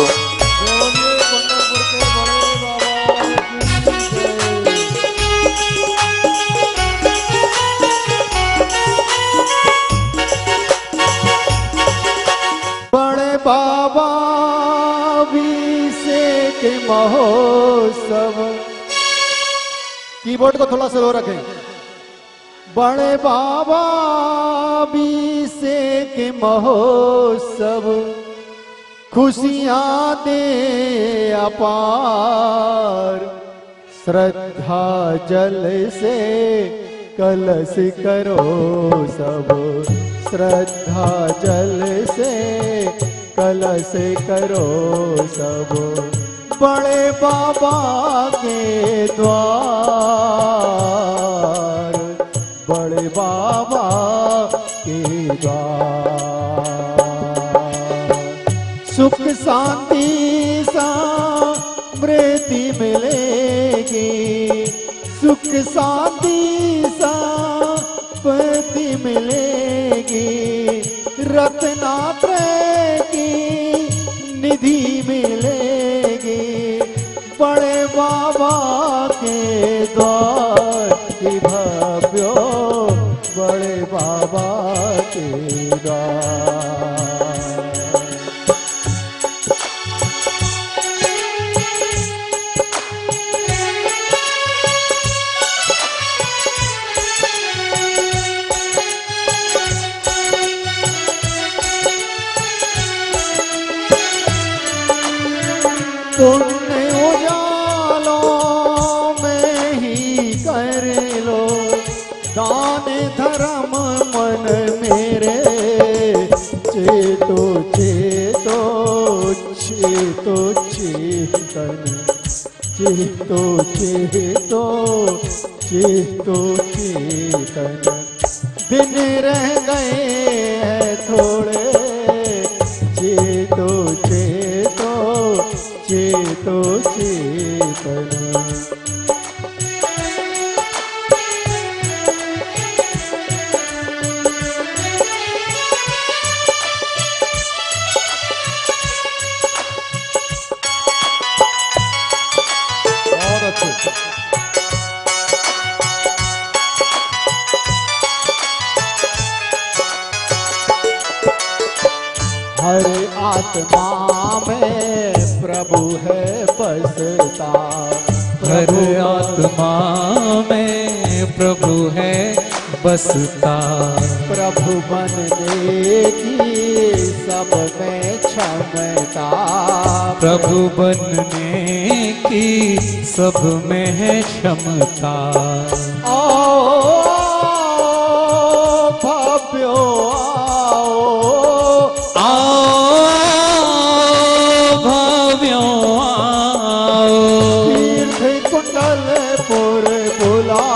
बड़े बाबा से के महोत्सव, कीबोर्ड को थोड़ा स्लो रखें। बड़े बाबा से के महोत्सव, खुशियां दे अपार। श्रद्धा जल से कलश करो सब, श्रद्धा जल से कलश करो सब। बड़े बाबा के द्वार, बड़े बाबा के द्वार। सुख शांति समृद्धि मिलेगी, सुख शांति समृद्धि मिलेगी। रत्नात्रय की निधि मिलेगी, बड़े बाबा के द्वार की भव्यो, बड़े बाबा के द्वार। पुण्य उजालों में ही कर लो दान धर्म मन मेरे। चेतो चेतो चेतो चेतन, चेतो चेतो चेतो चेतन। दिन रह गए हैं थोड़े, चेतो चेतो चेतो चेतन। और अच्छे हर आत्मा में प्रभु है बसता, हर आत्मा में प्रभु है बसता। प्रभु बनने की सब में क्षमता, प्रभु बनने की सब में है क्षमता। आओ भव्यो आओ, तीर्थ कुंडलपुर बुला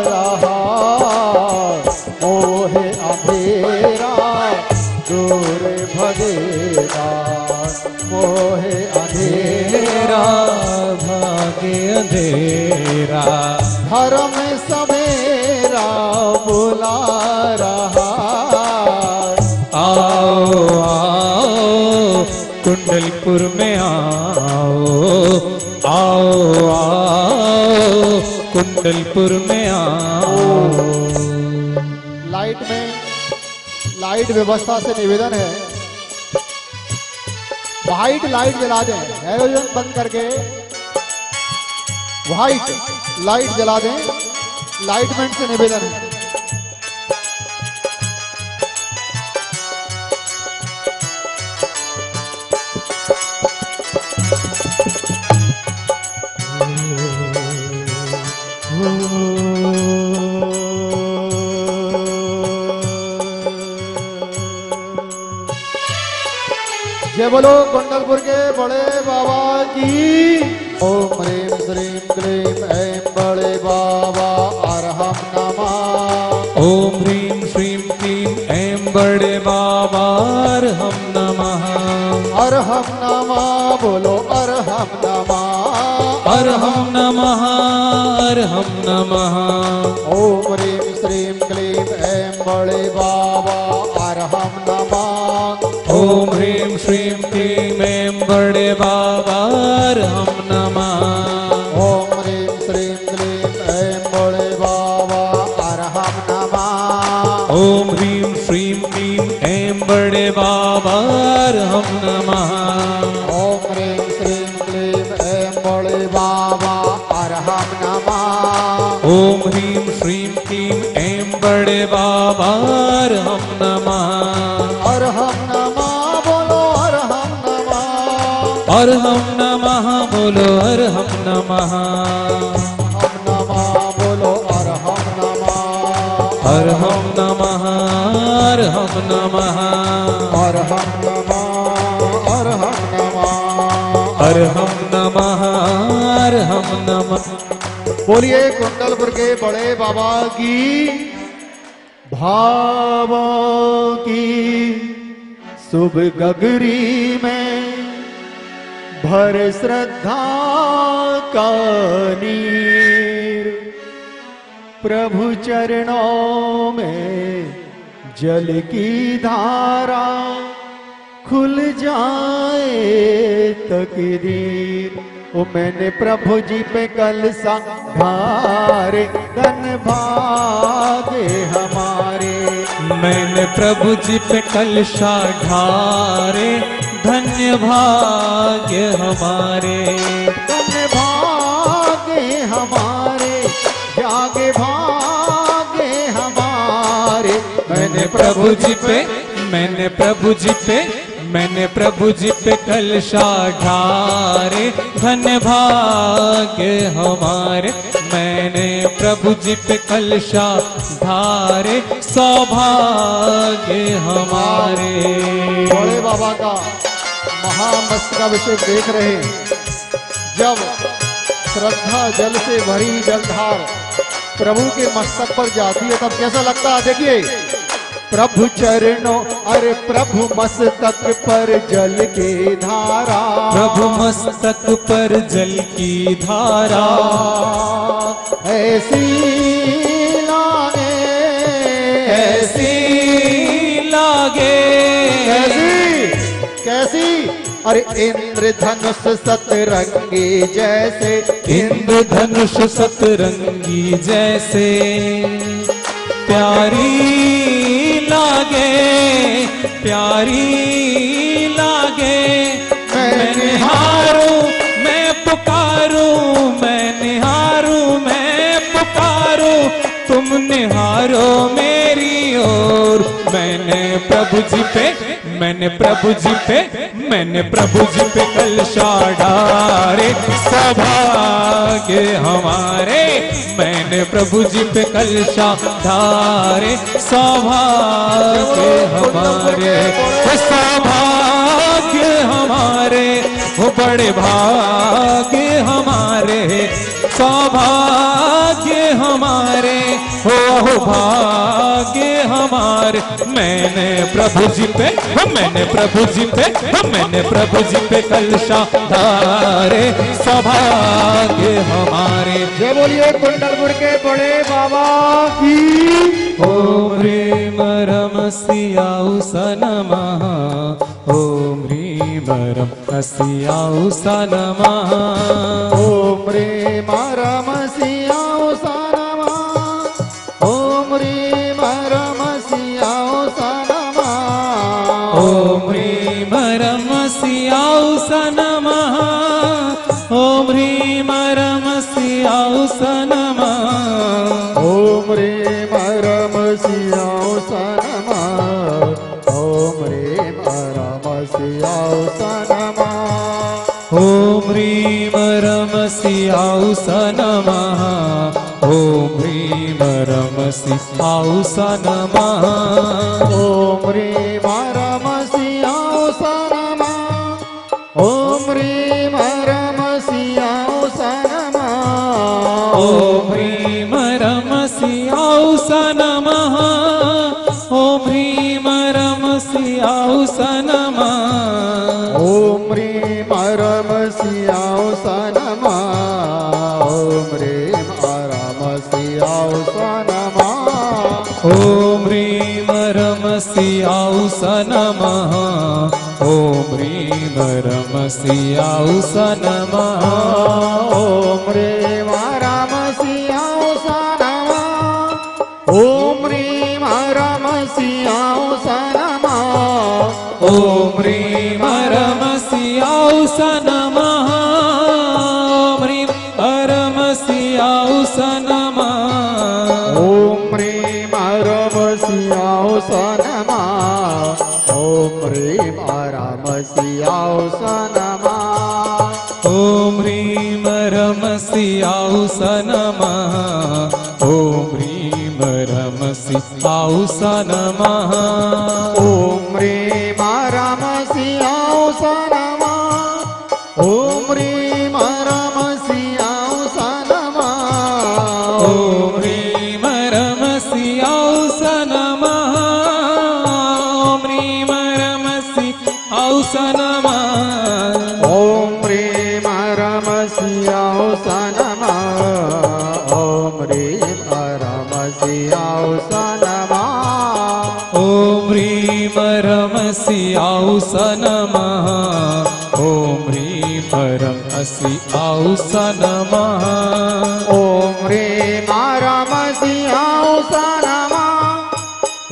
रहा। मोहे अंधेरा दूर भगेगा, मोहे अंधेरा भागे अंधेरा। धर्म सवेरा बुला रहा। आओ आओ कुंडलपुर में आओ, आओ आओ कुंडलपुर में आओ। लाइट व्यवस्था से निवेदन है, व्हाइट लाइट जला दें, हैलोजन बंद करके व्हाइट लाइट जला दें। लाइटमैन से निवेदन है। जय बोलो कुंडलपुर के बड़े बाबा की। ओम ह्रीं श्रीं क्लीं ऐं बड़े बाबा अरहम नमः। ओम ह्रीं श्रीं क्लीं ऐं बड़े बाबा अरहम नमः। अरहम नमः बोलो अरहम नमः। अरहम नमः अरहम नमः। ओम ह्रीं श्रीं क्लीं ऐं बड़े बाबा अरहम नमः। ओम ह्रीं श्रीं क्लीं ऐं बड़े बाबा अरहम नमः। ओम ह्रीं श्रीं क्लीं ऐं बड़े बाबा अरहम नमः। ओम ह्रीं श्रीं क्लीं ऐं बड़े बाबा अरहम नमः। ओम ह्रीं श्रीं क्लीं ऐं बड़े बाबा अरहम नमः। ओम ह्रीं श्रीं क्लीं ऐं बड़े बाबा अरहम नमः। अरहम नमः बोलो अरहम नमः। अरहम नमः बोलो अरहम नमः। अरहम नमः बोलो अरहम नमः। अरहम नमः अरहम नमः। अरहम नमः अरहम नमः। अरहम नमः अरहम नमः। बोलिए कुंडलपुर के बड़े बाबा की। भावों की शुभ गगरी में भर श्रद्धा का नीर, प्रभु चरणों में जल की धारा खुल जाए तकदीर। ओ मैंने प्रभु जी पे कल ढारे धन भागे हमारे। मैंने प्रभु जी पे कलशा ढारे धन्य भाग्य हमारे। धन्य भागे हमारे, जागे भागे हमारे। मैंने प्रभु जी पे मैंने प्रभु जी पे मैंने प्रभु जी पे कलशा ढारे धन्य भाग्य हमारे। मैंने प्रभु जी पे कलशा ढारे सौभाग्य हमारे। बड़े बाबा का महामस्तकाभिषेक देख रहे हैं। जब श्रद्धा जल से भरी जलधार प्रभु के मस्तक पर जाती है तब कैसा लगता है? देखिए, प्रभु चरणों अरे प्रभु मस्तक पर जल की धारा। प्रभु मस्तक पर जल की धारा ऐसी लागे, ऐसी लागे। कैसी? अरे इंद्रधनुष सतरंगी जैसे, इंद्रधनुष सतरंगी जैसे प्यारी लागे, प्यारी लागे। मैं निहारूं मैं पुकारूं, मैं निहारूं मैं पुकारूं, तुम निहारो मेरी ओर। मैंने प्रभु जी पे मैंने प्रभु जी पे मैंने प्रभु जी पे कलशा ढारे सौभाग्य हमारे। मैंने प्रभु जी पे कलशा ढारे सौभाग्य हमारे। सौभाग्य हमारे वो बड़े भाग्य हमारे। सौभाग्य हमारे हो भाग्य हमारे। मैंने प्रभु जी पे मैंने प्रभु जी पे मैंने प्रभु जी पे कलशा ढारे सौभाग्य हमारे। जय बोलिए कुंडलपुर के बड़े बाबा की। ओम ह्रीं रम सियाउ नमः। ओम ह्रीं रम सियाउ नमः। ओम ह्रीं रम सियाउ सनमा ओम ह्रीम रम सियाओ सनमा ओम ह्रीम रम सियाओ सनमा ओम ह्रीम रम सियाउ सनमः ओम ह्रीम रम सियाउ सनमः ओम ह्रीम रम सियाओ सनमा ओम ह्रीम रम सियाओ सनमा ओम ह्रीम रम सियाउ सनमः ओम ह्रीम रम सियाउ सनमः ओम ह्रीम रम सियाओ सनमा ओम ह्रीम रम सियाओ सनमा ओम ह्रीम रम सियाउ सनमः ओम ह्रीम रम सियाउ सनमः ओम ह्रीम रम सियाओ सनमा ओम ह्रीम रम सियाओ सनमा ओम ह्रीम रम सियाउ सनमः ओम ह्रीम रम सियाउ सनमः ओम ह्रीम रम सियाओ सनमा ओम ह्रीम रम सियाओ सनमा ओम ह्रीम रम सियाउ सनमः ओम ह्रीम रम सियाउ सनमः ओम ह्रीम रम सियाओ सनमा ओम ह्रीम रम सियाओ सनमा ओम ह्रीम रम सियाउ सनमः ओम ह्रीम रम सियाउ सनमः ओम ह्रीम रम सियाओ सनमा ओम ह्रीम रम सियाओ सनमा ओम ह्रीम रम सियाउ सनमः ओम ह्रीम रम सियाउ सनमः ओम ह्रीम रम सियाओ सनमा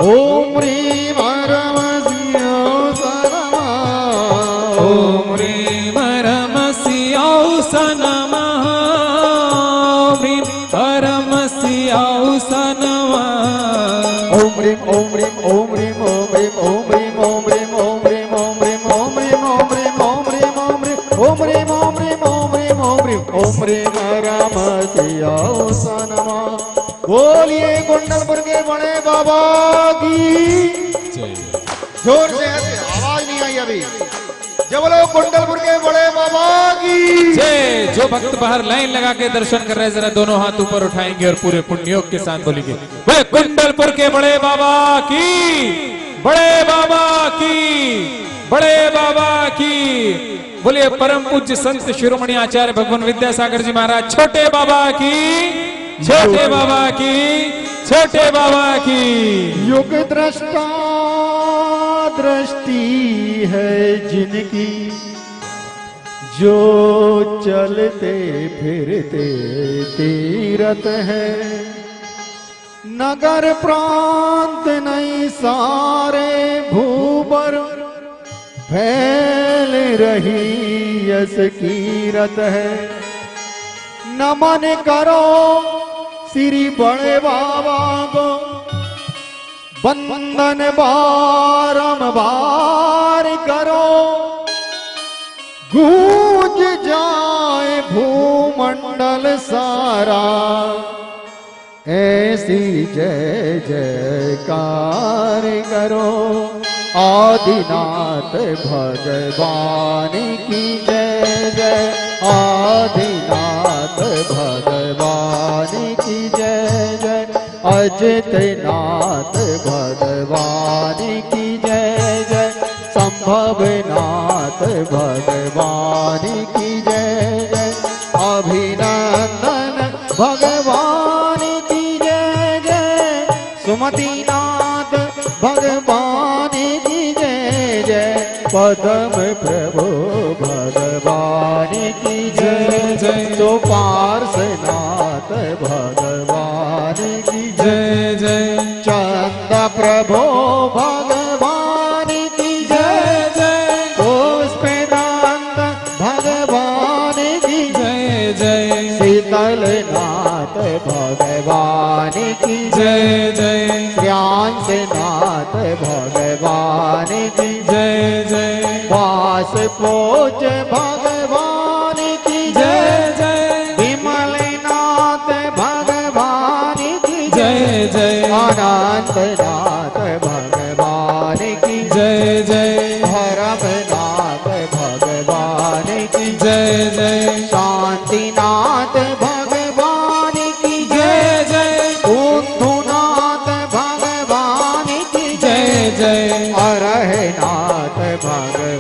ओम ह्रीम रम सियाओ सनमा ओम ह्रीम रम सियाउ सनमः ओम ह्रीम रम सियाउ सनमः ओम ह्रीम ओम ह्रीम ओम ह्रीम ओम ह्रीम ओम ह्रीम ओम ह्रीम ओम ह्रीम ओम ह्रीम ओम ह्रीम ओम ह्रीम ओम ह्रीम ओम ह्रीम ओम ह्रीम ओम ह्रीम ओम ह्रीम ओम ह्रीम ओम ह्रीम राम सियाओ सनमा। बोलिए कुंडलपुर के बड़े बाबा की जोर से ऐसे आवाज नहीं आई अभी। जब बोलो कुंडलपुर के बड़े बाबा की जय। जो भक्त बाहर लाइन लगा के दर्शन कर रहे हैं जरा दोनों हाथ ऊपर उठाएंगे और पूरे पुण्योग के साथ बोलेंगे वह कुंडलपुर के बड़े बाबा की, बड़े बाबा की, बड़े बाबा की। बोलिए परम पूज्य संत शिरोमणि आचार्य भगवान विद्यासागर जी महाराज छोटे बाबा की, छोटे बाबा की, छोटे बाबा की। युग दृष्टा दृष्टि है जिनकी जो चलते फिरते तीरथ है। नगर प्रांत नहीं सारे भूबर फैल रही यश कीरत है। नमन करो श्री बड़े बाबा को वंदन बारंबार करो गूंज जाए भूमंडल सारा ऐसी जय जयकार करो। आदिनाथ भगवान की जय जय, आदिनाथ भगवान की जय जय, अजितनाथ भगवान की जय जय, संभवनाथ भगवान की जय जय, अभिनंदन भगवान की जय जय, सुमतिनाथ भगवान की जय जय, पद्म प्रभु भगवान की जय जय, तो पार्श्वनाथ भगवान की जय जय, चंद प्रभु भगवान की जय जय, पुष्पनाथ भगवान की जय जय, शीतलनाथ भगवान की जय जय श्यांसनाथ भगवान की जय जय वास पोच भगवान की जय जय विमलनाथ भगवान की जय जय अनंतनाथ भगवान की जय जय धर्मनाथ भगवान की जय जय शांतिनाथ भगवान की जय जय उद्धुनाथ भगवान की जय जय अरहनाथ भगवान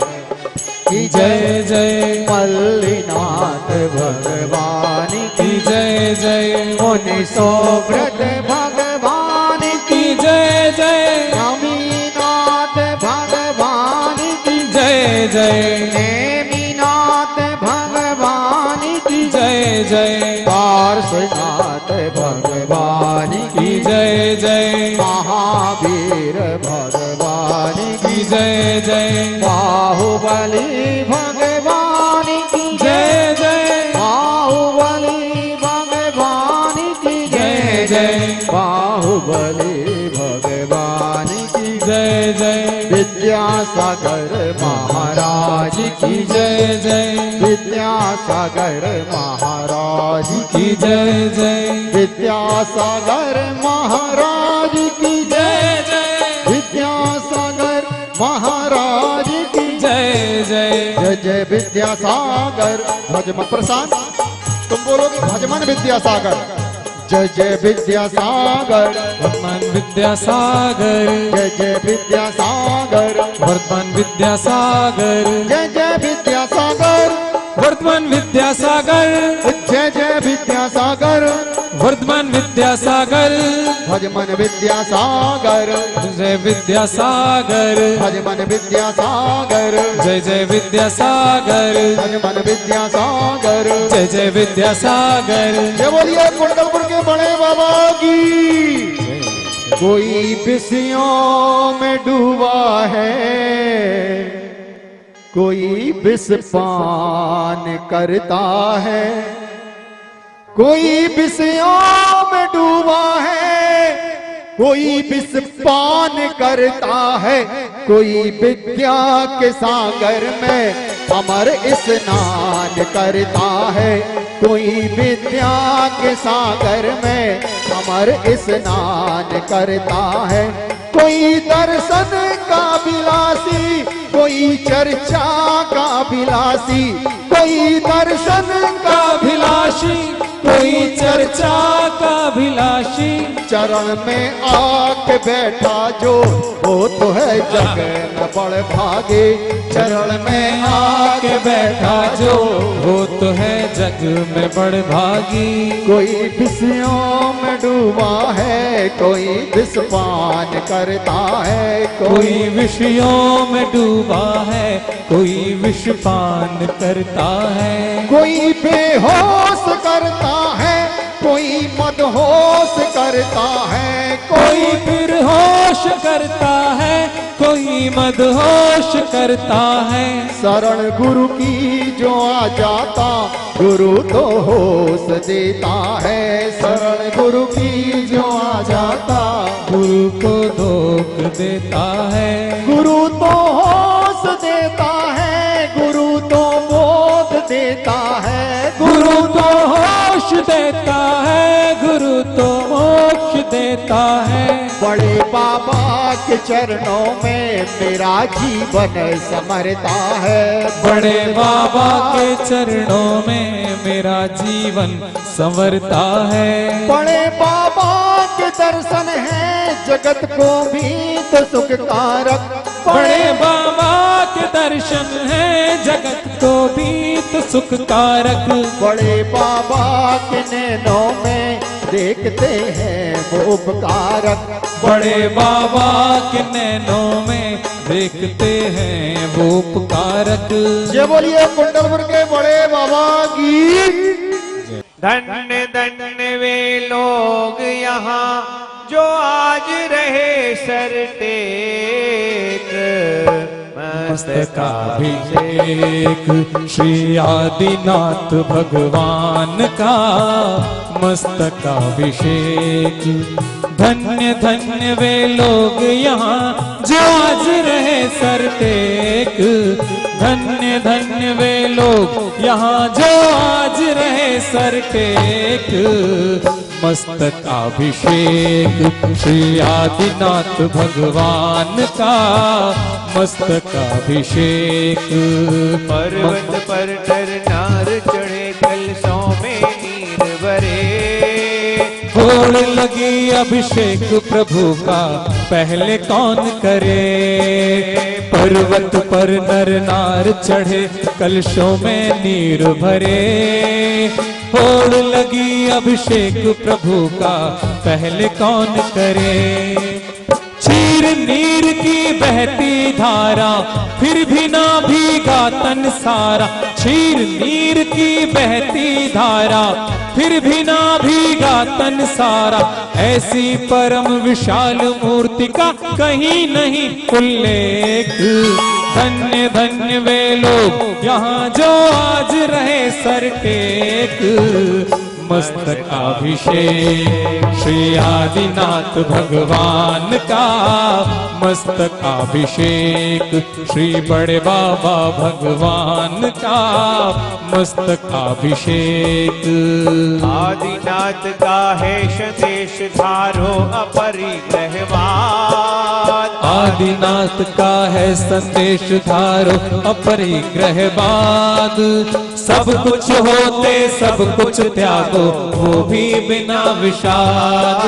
की जय जय मल्लिनाथ भगवान की जय जय मुनि सोव्रत भगवान की जय जय नमीनाथ भगवान की जय जय नेमिनाथ भगवान की जय जय पार्श्वनाथ भगवान की जय जय महावीर भगवान की जय जय बाहुबली भगवान की जय जय बाहुबली भगवान की जय जय बाहुबली भगवान की जय जय विद्यासागर महाराज की जय जय विद्यासागर महाराज की जय जय विद्यासागर महाराज की जय जय विद्यासागर महाराज की जय जय जय जय विद्यासागर भजमन प्रसाद तुम बोलोगे भजमन विद्यासागर जय जय विद्यासागर वर्तमान विद्यासागर जय जय विद्यासागर वर्तमान विद्यासागर जय जय विद्यासागर वर्तमान विद्यासागर जय जय विद्यासागर वर्तमान विद्यासागर भजमन विद्यासागर जय विद्यासागर भजमन विद्यासागर जय जय विद्यासागर भजमन विद्यासागर जय जय विद्यासागर ये बोलिए कुंडलपुर के बड़े बाबा की कोई विषयों में डूबा है कोई विष पान करता है कोई विषयों में डूबा है कोई विष पान करता है कोई विद्या के सागर में अमर स्नान करता है कोई विद्या के सागर में अमर स्नान करता है कोई दर्शन का विलासी कोई चर्चा का विलासी कोई दर्शन का अभिलाषी कोई चर्चा का अभिलाषी चरण में आके बैठा जो वो तो है जग न बड़ भागे चरण में आके बैठा जो वो तो है जग में बड़ भागी कोई विषयों में डूबा है कोई विष पान करता है कोई विषयों में डूबा है कोई विष पान करता है कोई बेहोश करता है कोई मदहोश करता है कोई फिर होश करता है कोई मदहोश करता है शरण गुरु की जो आ जाता गुरु तो होश देता है शरण गुरु की जो आ जाता गुरु को धोख देता है गुरु तो होश देता है गुरु तो बोध देता है गुरु तो होश देता है गुरु तो मोक्ष देता है बड़े बाबा के चरणों में मेरा जीवन समरता है बड़े बाबा के चरणों में मेरा जीवन संवरता है बड़े बाबा के दर्शन है जगत को भी तो सुख कारक बड़े बाबा के दर्शन है जगत को भी तो सुख कारक बड़े बाबा के नैनों में देखते हैं वो उपकारक बड़े बाबा के नैनों में देखते हैं वो उपकारक ये बोलिए कुंडलपुर के बड़े बाबा की धन्य धन्य वे लोग यहाँ जो आज रहे सर टेक मस्तकाभिषेक श्री आदिनाथ भगवान का मस्तकाभिषेक। धन्य धन्य वे लोग यहाँ जो आज रहे सर टेक। धन्य धन्य वे लोग यहाँ जो आज रहे सर टेक। मस्तकाभिषेक श्री आदिनाथ भगवान का मस्तकाभिषेक। पर्वत पर नर नार चढ़े कलशों में नीर भरे। होड़ लगी अभिषेक प्रभु का पहले कौन करे। पर्वत पर नर नार चढ़े कलशों में नीर भरे। होड़ लगी अभिषेक प्रभु का पहले कौन करे। चीर नीर की बहती धारा फिर भी ना भीगा तन सारा। चीर नीर की बहती धारा फिर भी ना भीगा तन सारा। ऐसी परम विशाल मूर्ति का कहीं नहीं उल्लेख। धन्य धन्य वे लोग यहाँ जो आज रहे सर टेक। मस्तकाभिषेक श्री आदिनाथ भगवान का मस्तकाभिषेक। श्री बड़े बाबा भगवान का मस्तकाभिषेक। आदिनाथ का है संदेश धारो अपरिग्रहवाद। आदिनाथ का है संदेश धारो अपरिग्रहवाद। सब कुछ होते सब कुछ त्यागो वो भी बिना विषाद।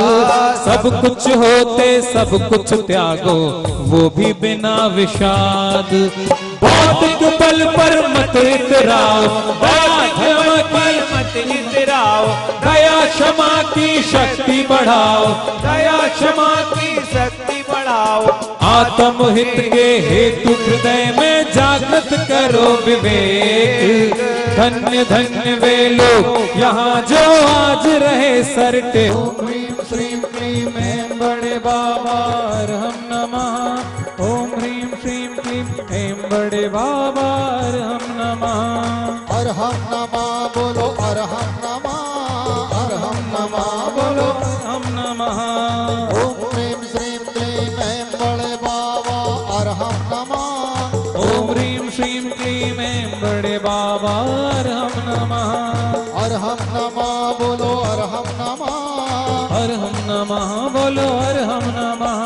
सब कुछ होते सब कुछ त्यागो वो भी बिना विषाद। भौतिक बल पर मत इतराओ मत इतराओ। दया क्षमा की शक्ति बढ़ाओ। दया क्षमा की शक्ति बढ़ाओ। आत्महित के हेतु हृदय में जागृत करो विवेक। धन्य धन्य वे लोग यहाँ जो आज रहे सरटे। ओम ह्रीं श्रीं क्लीं ऐं बड़े बाबा अरहं नमः। ओम ह्रीं श्रीं क्लीं ऐं बड़े बाबा अरहं नमः। अरहं नमः बोलो अरहं नमः। अरहं नमः बोलो अरहं नमः। ओम ह्रीं श्रीं क्लीं ऐं बड़े बाबा अरहं नमः। ओम ह्रीं श्रीं क्लीं ऐं बड़े बाबा अरहं नमः। अरहं नमः बोलो अरहं नमः। अरहं नमः बोलो अरहं नमः।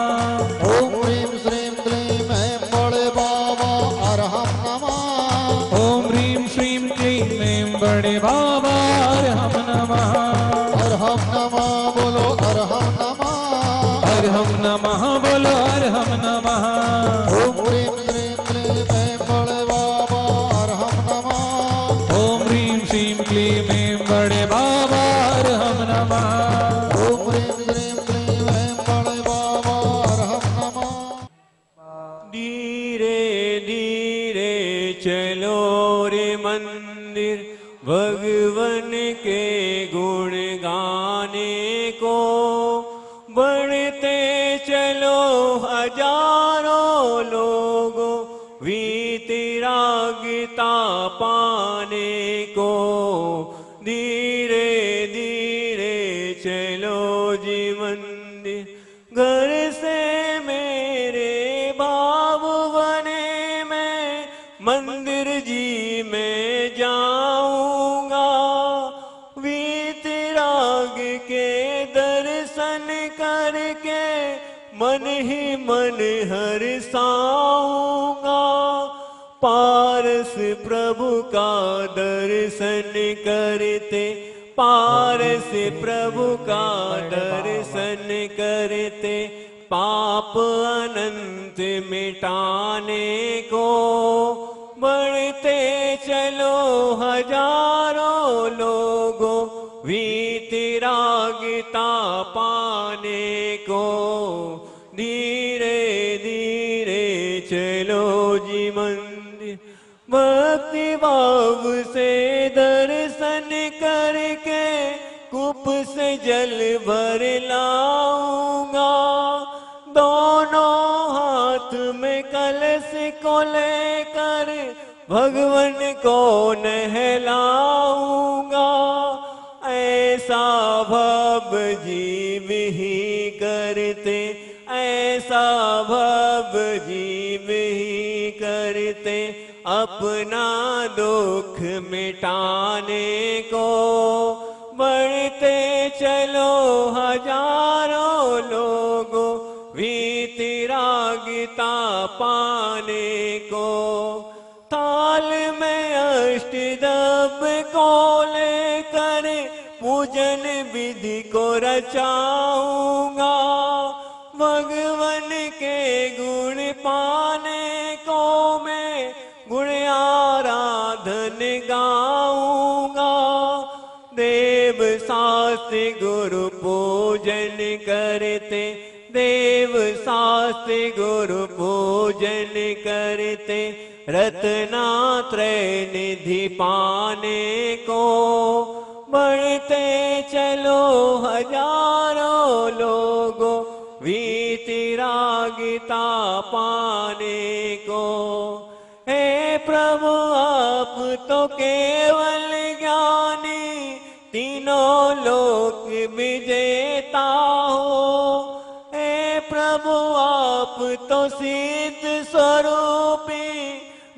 ओम ह्रीं श्रीं क्लीं ऐं बड़े बाबा अरहं नमः। ओम ह्रीं श्रीं क्लीं ऐं बड़े बाबा अरहं नमः। अरहं नमः बोलो अरहं नमः। अरहं नमः बोलो अरहं नमः। ओम ह्रीं श्रीं क्लीं ऐं बड़े बाबा अरहं नमः। ओम ह्रीं श्रीं क्लीं ऐं बड़े बाबा अरहं नमः। ओम ह्रीं श्रीं क्लीं ऐं बड़े बाबा अरहं नमः। धीरे धीरे चलो रे मंदिर भगवन के गुण गाने को। बढ़ते चलो हजारों लोगों वीतरागता पाने को। धीरे धीरे चलो जी मंदिर घर से मेरे बाबुवने में। मंदिर जी में जाऊंगा वीतराग के दर्शन करके मन ही मन हर्षाऊंगा। पारस प्रभु का दर्शन करते। पारस प्रभु का दर्शन करते। पाप अनंत मिटाने को। बढ़ते चलो हजारों लोगों वीतरागता पाने को। धीरे धीरे चलो जी मंदिर भक्ति भाव से दर्शन करके कूप से जल भर लाऊंगा। दोनों हाथ में कलश को लेकर भगवन को नहलाऊंगा। ऐसा भव जीव ही करते, ऐसा भव जीव ही करते, अपना दुख मिटाने को। बढ़ते चलो हजारों लोगों वीतरागिता पाने को। थाल में अष्टदब को लेकर पूजन विधि को रचाऊंगा। भगवन के गुण पाने को मैं गुण आराधन गाऊंगा। देव शास्त्र गुरु पूजन करते, देव शास्त्र गुरु पूजन करते, रत्नात्रय निधि पाने को। बढ़ते चलो हजारों लोगों वीतरागिता पाने को। हे प्रभु आप तो केवल ज्ञानी, तीनों लोक विजेता हो। हे प्रभु आप तो सिद्ध स्वरूपी,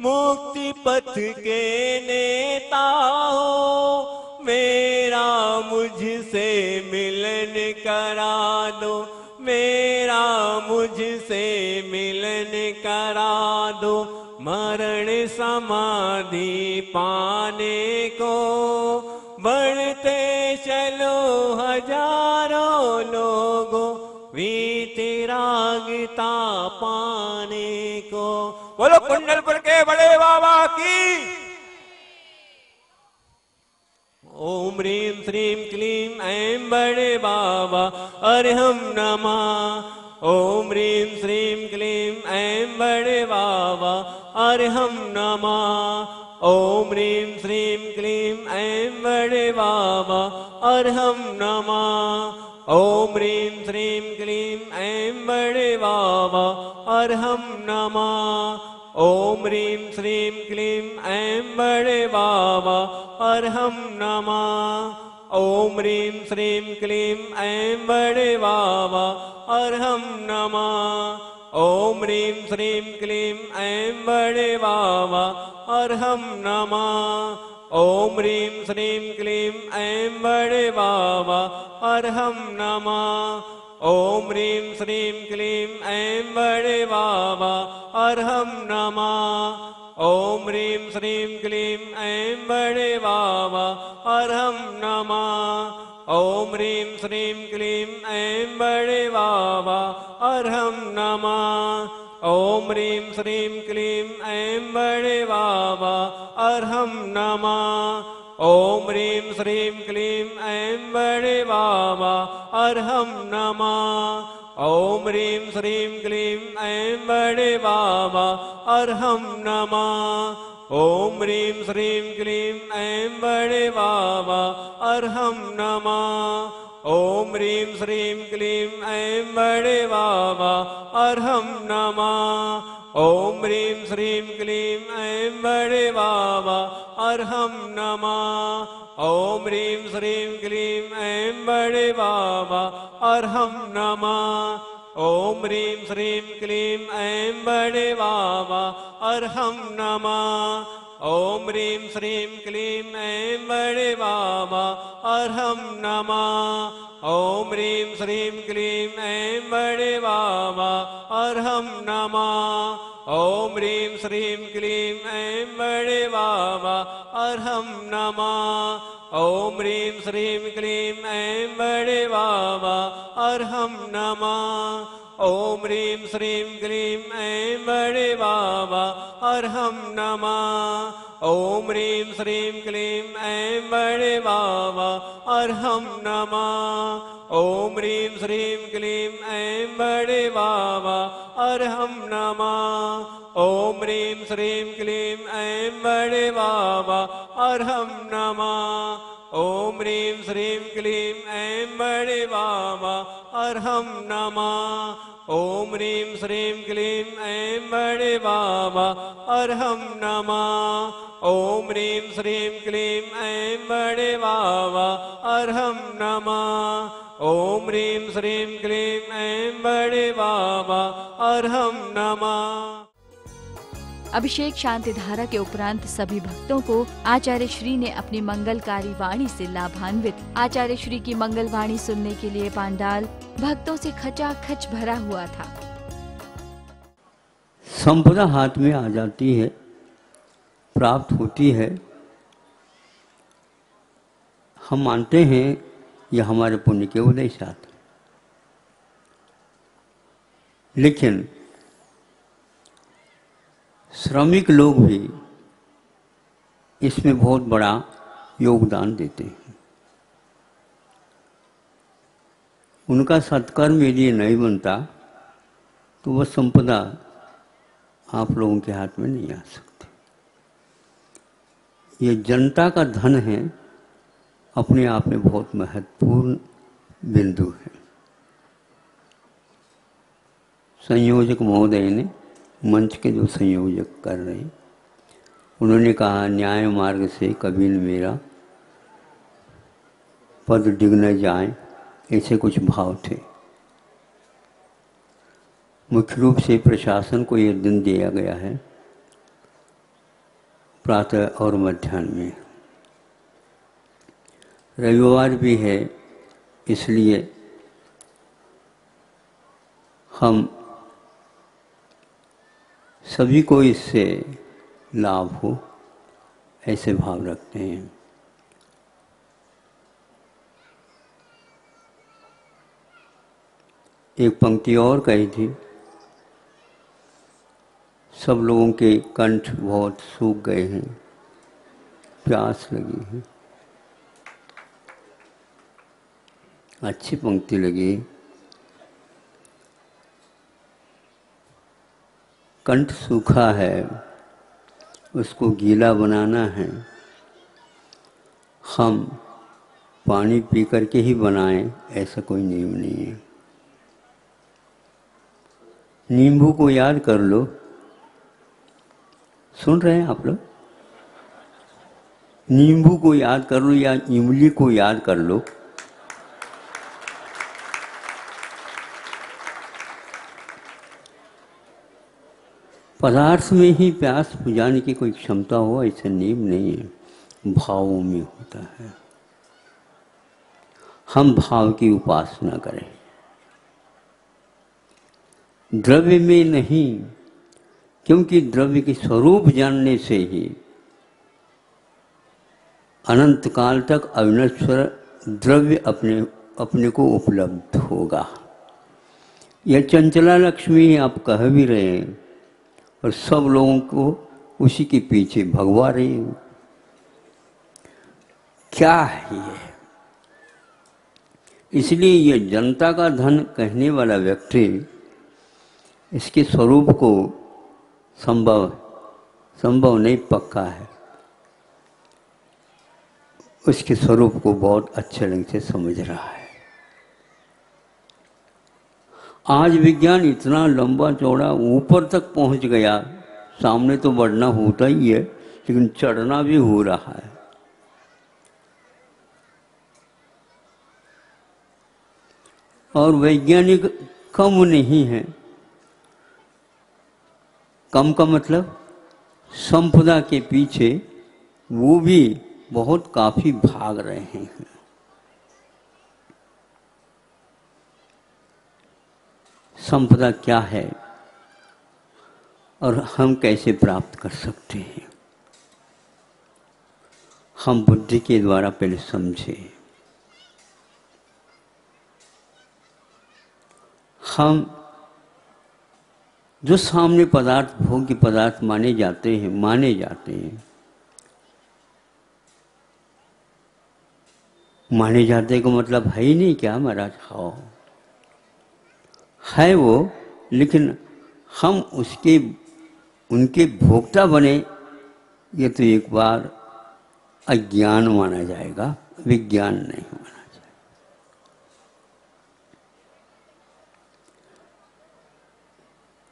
मुक्ति पथ के नेता हो। मेरा मुझसे मिलन करा दो, मेरा मुझसे मिलन करा दो। मरण समाधि पाने को। बढ़ते चलो हजारों लोगों वीतरागिता पाने को। बोलो कुंडलपुर के बड़े बाबा की। ओम ह्रीं श्रीं क्लीं ऐं बड़े बाबा अर्हं नमः। ओम ह्रीं श्रीं क्लीं ऐं बड़े बाबा अर्हं नमः। ओम ह्रीं श्रीं क्लीं ऐं बड़े बाबा अर्हं नमः। ओम ह्रीं श्रीं क्लीं ऐं बड़े बाबा अर्हं नमः। ओम ह्रीं श्रीं क्लीं ऐं बड़े बाबा अर्हं नमः। ओम ह्रीं श्रीं क्लीं ऐं बड़े बाबा अर्हं नमः। ओम ह्रीं श्रीं क्लीं ऐं बड़े बाबा अर्हं नमः। ओम ह्रीं श्रीं क्लीं ऐं बड़े बाबा अर्हं नमः। ओम ह्रीं श्रीं क्लीं ऐं बड़े बाबा अर्हं नमः। ओम ह्रीं श्रीं क्लीं ऐं बड़े बाबा अर्हं नमः। ओम ह्रीं श्रीं क्लीं ऐं बड़े बाबा अर्हं नमः। ओम ह्रीं श्रीं क्लीं ऐं बड़े बाबा अर्हं नमः। ओम ह्रीं श्रीं क्लीं ऐं बड़े बाबा अर्हं नमः। ओम ह्रीं श्रीं क्लीं ऐं बड़े बाबा अर्हं नमः। ओम ह्रीं श्रीं क्लीं ऐं बड़े बाबा अर्हं नमः। ओम ह्रीं श्रीं क्लीं ऐं बड़े बाबा अर्हं नमः। ओम ह्रीं श्रीं क्लीं ऐं बड़े बाबा अर्हं नमः। ओम ह्रीं श्रीं क्लीं ऐं बड़े बाबा अर्हं नमः। ओम ह्रीं श्रीं क्लीं ऐं बड़े बाबा अर्हं नमः। ओम ह्रीं श्रीं क्लीं ऐं बड़े बाबा अर्हं नमः। ओम ह्रीं श्रीं क्लीं ऐं बड़े बाबा अर्हं नमः। ओम ह्रीं श्रीं क्लीं ऐं बड़े बाबा अर्हं नमः। ओम ह्रीं श्रीं क्लीं ऐं बड़े बाबा अर्हं नमः। ओम ह्रीं श्रीं क्लीं ऐं बड़े बाबा अर्हं नमः। ओम ह्रीं श्रीं क्लीं ऐं बड़े बाबा अर्हं नमः। ओम ह्रीं श्रीं क्लीं ऐं बड़े बाबा अर्हं नमः। ओम ह्रीं श्रीं क्लीं ऐं बड़े बाबा अर्हं नमः। ओम ह्रीं श्रीं क्लीं ऐं बड़े बाबा अर्हम नमः। ओम ह्रीं श्रीं क्लीं ऐं बड़े बाबा अर्हम नमः। ओम ह्रीं श्रीं क्लीं ऐं बड़े बाबा अर्हम नमः। ओम ह्रीं श्रीं क्लीं ऐं बड़े बाबा अर्हम नमः। अभिषेक शांति धारा के उपरांत सभी भक्तों को आचार्य श्री ने अपनी मंगलकारी वाणी से लाभान्वित। आचार्य श्री की मंगल वाणी सुनने के लिए पांडाल भक्तों से खचाखच भरा हुआ था। संपदा हाथ में आ जाती है, प्राप्त होती है। हम मानते हैं यह हमारे पुण्य के उदय से आता, लेकिन श्रमिक लोग भी इसमें बहुत बड़ा योगदान देते हैं। उनका सत्कर्म यदि नहीं बनता तो वह संपदा आप लोगों के हाथ में नहीं आ सकती। ये जनता का धन है, अपने आप में बहुत महत्वपूर्ण बिंदु है। संयोजक महोदय ने, मंच के जो संयोजक कर रहे हैं, उन्होंने कहा न्याय मार्ग से कभी न मेरा पद डिग न जाए, ऐसे कुछ भाव थे। मुख्य रूप से प्रशासन को यह दिन दिया गया है प्रातः और मध्याह्न में। रविवार भी है, इसलिए हम सभी को इससे लाभ हो ऐसे भाव रखते हैं। एक पंक्ति और कही थी, सब लोगों के कंठ बहुत सूख गए हैं, प्यास लगी है। अच्छी पंक्ति लगी। कंठ सूखा है, उसको गीला बनाना है। हम पानी पी करके ही बनाएं, ऐसा कोई नियम नहीं है। नींबू को याद कर लो। सुन रहे हैं आप लोग? नींबू को याद कर लो या इमली को याद कर लो। पदार्थ में ही प्यास बुझाने की कोई क्षमता हो ऐसा नियम नहीं है, भावों में होता है। हम भाव की उपासना करें, द्रव्य में नहीं, क्योंकि द्रव्य के स्वरूप जानने से ही अनंत काल तक अविनश्वर द्रव्य अपने को उपलब्ध होगा। यह चंचला लक्ष्मी आप कह भी रहे हैं और सब लोगों को उसी के पीछे भगवा रही है। क्या है ये? इसलिए ये जनता का धन कहने वाला व्यक्ति इसके स्वरूप को संभव नहीं, पक्का है, उसके स्वरूप को बहुत अच्छे ढंग से समझ रहा है। आज विज्ञान इतना लंबा चौड़ा ऊपर तक पहुंच गया, सामने तो बढ़ना होता ही है, लेकिन चढ़ना भी हो रहा है। और वैज्ञानिक कम नहीं है। कम का मतलब संपदा के पीछे वो भी बहुत काफी भाग रहे हैं। संपदा क्या है और हम कैसे प्राप्त कर सकते हैं, हम बुद्धि के द्वारा पहले समझे। हम जो सामने पदार्थ, भोग्य पदार्थ माने जाते हैं, माने जाते का मतलब है ही नहीं क्या महाराज? हाँ है वो, लेकिन हम उनके भोक्ता बने, ये तो एक बार अज्ञान माना जाएगा, विज्ञान नहीं माना जाएगा।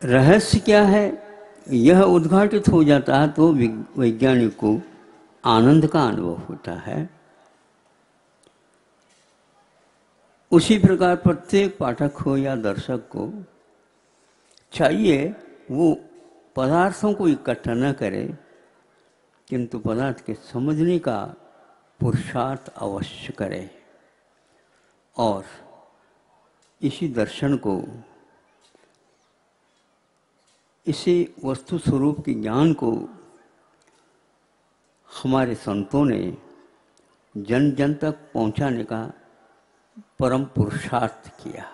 रहस्य क्या है यह उद्घाटित हो जाता है तो वैज्ञानिक को आनंद का अनुभव होता है। उसी प्रकार प्रत्येक पाठक हो या दर्शक को चाहिए वो पदार्थों को इकट्ठा न करे, किंतु पदार्थ के समझने का पुरुषार्थ अवश्य करे और इसी दर्शन को, इसी वस्तु स्वरूप के ज्ञान को हमारे संतों ने जन जन तक पहुंचाने का परम पुरुषार्थ किया।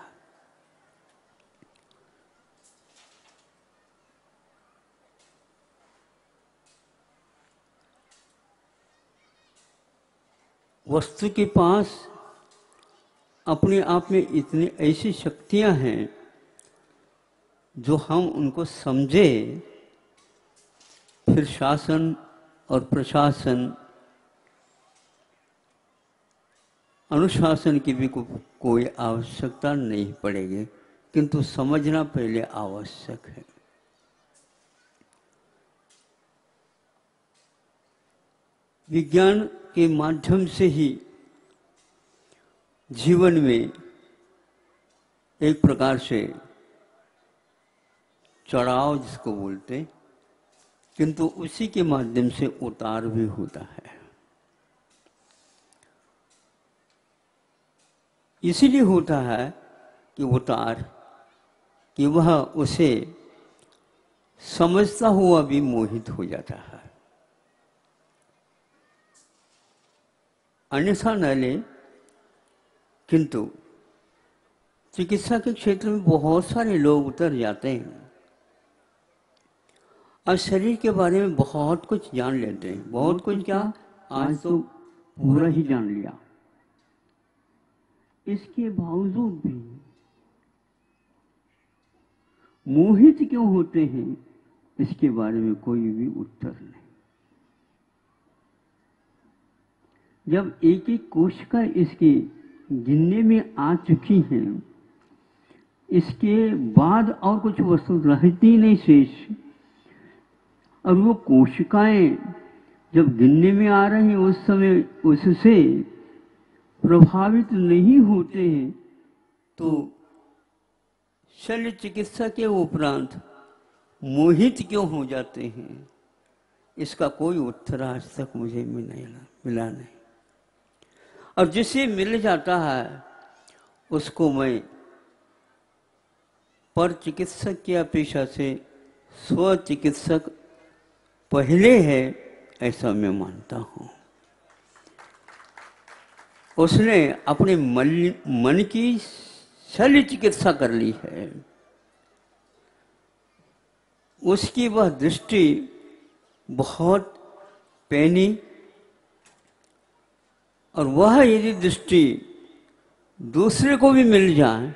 वस्तु के पास अपने आप में इतनी ऐसी शक्तियां हैं जो हम उनको समझे फिर शासन और प्रशासन अनुशासन की भी कोई आवश्यकता नहीं पड़ेगी, किंतु समझना पहले आवश्यक है। विज्ञान के माध्यम से ही जीवन में एक प्रकार से चढ़ाव जिसको बोलते, किंतु उसी के माध्यम से उतार भी होता है। इसीलिए होता है कि उतार कि वह उसे समझता हुआ भी मोहित हो जाता है। अन्यथा न ले, किंतु चिकित्सा के क्षेत्र में बहुत सारे लोग उतर जाते हैं और शरीर के बारे में बहुत कुछ जान लेते हैं। बहुत कुछ क्या, आज तो पूरा ही जान लिया। इसके बावजूद भी मोहित क्यों होते हैं, इसके बारे में कोई भी उत्तर नहीं। जब एक एक कोशिका इसके गिनने में आ चुकी हैं, इसके बाद और कुछ वस्तु रहती नहीं शेष, और वो कोशिकाएं जब गिनने में आ रही हैं उस समय उससे प्रभावित नहीं होते हैं, तो शल्य चिकित्सा के उपरांत मोहित क्यों हो जाते हैं, इसका कोई उत्तर आज तक मुझे मिला नहीं। और जिसे मिल जाता है उसको मैं पर चिकित्सक की अपेक्षा से स्व चिकित्सक पहले है ऐसा मैं मानता हूँ। उसने अपने मन की शल्य चिकित्सा कर ली है। उसकी वह दृष्टि बहुत पैनी, और वह यदि दृष्टि दूसरे को भी मिल जाए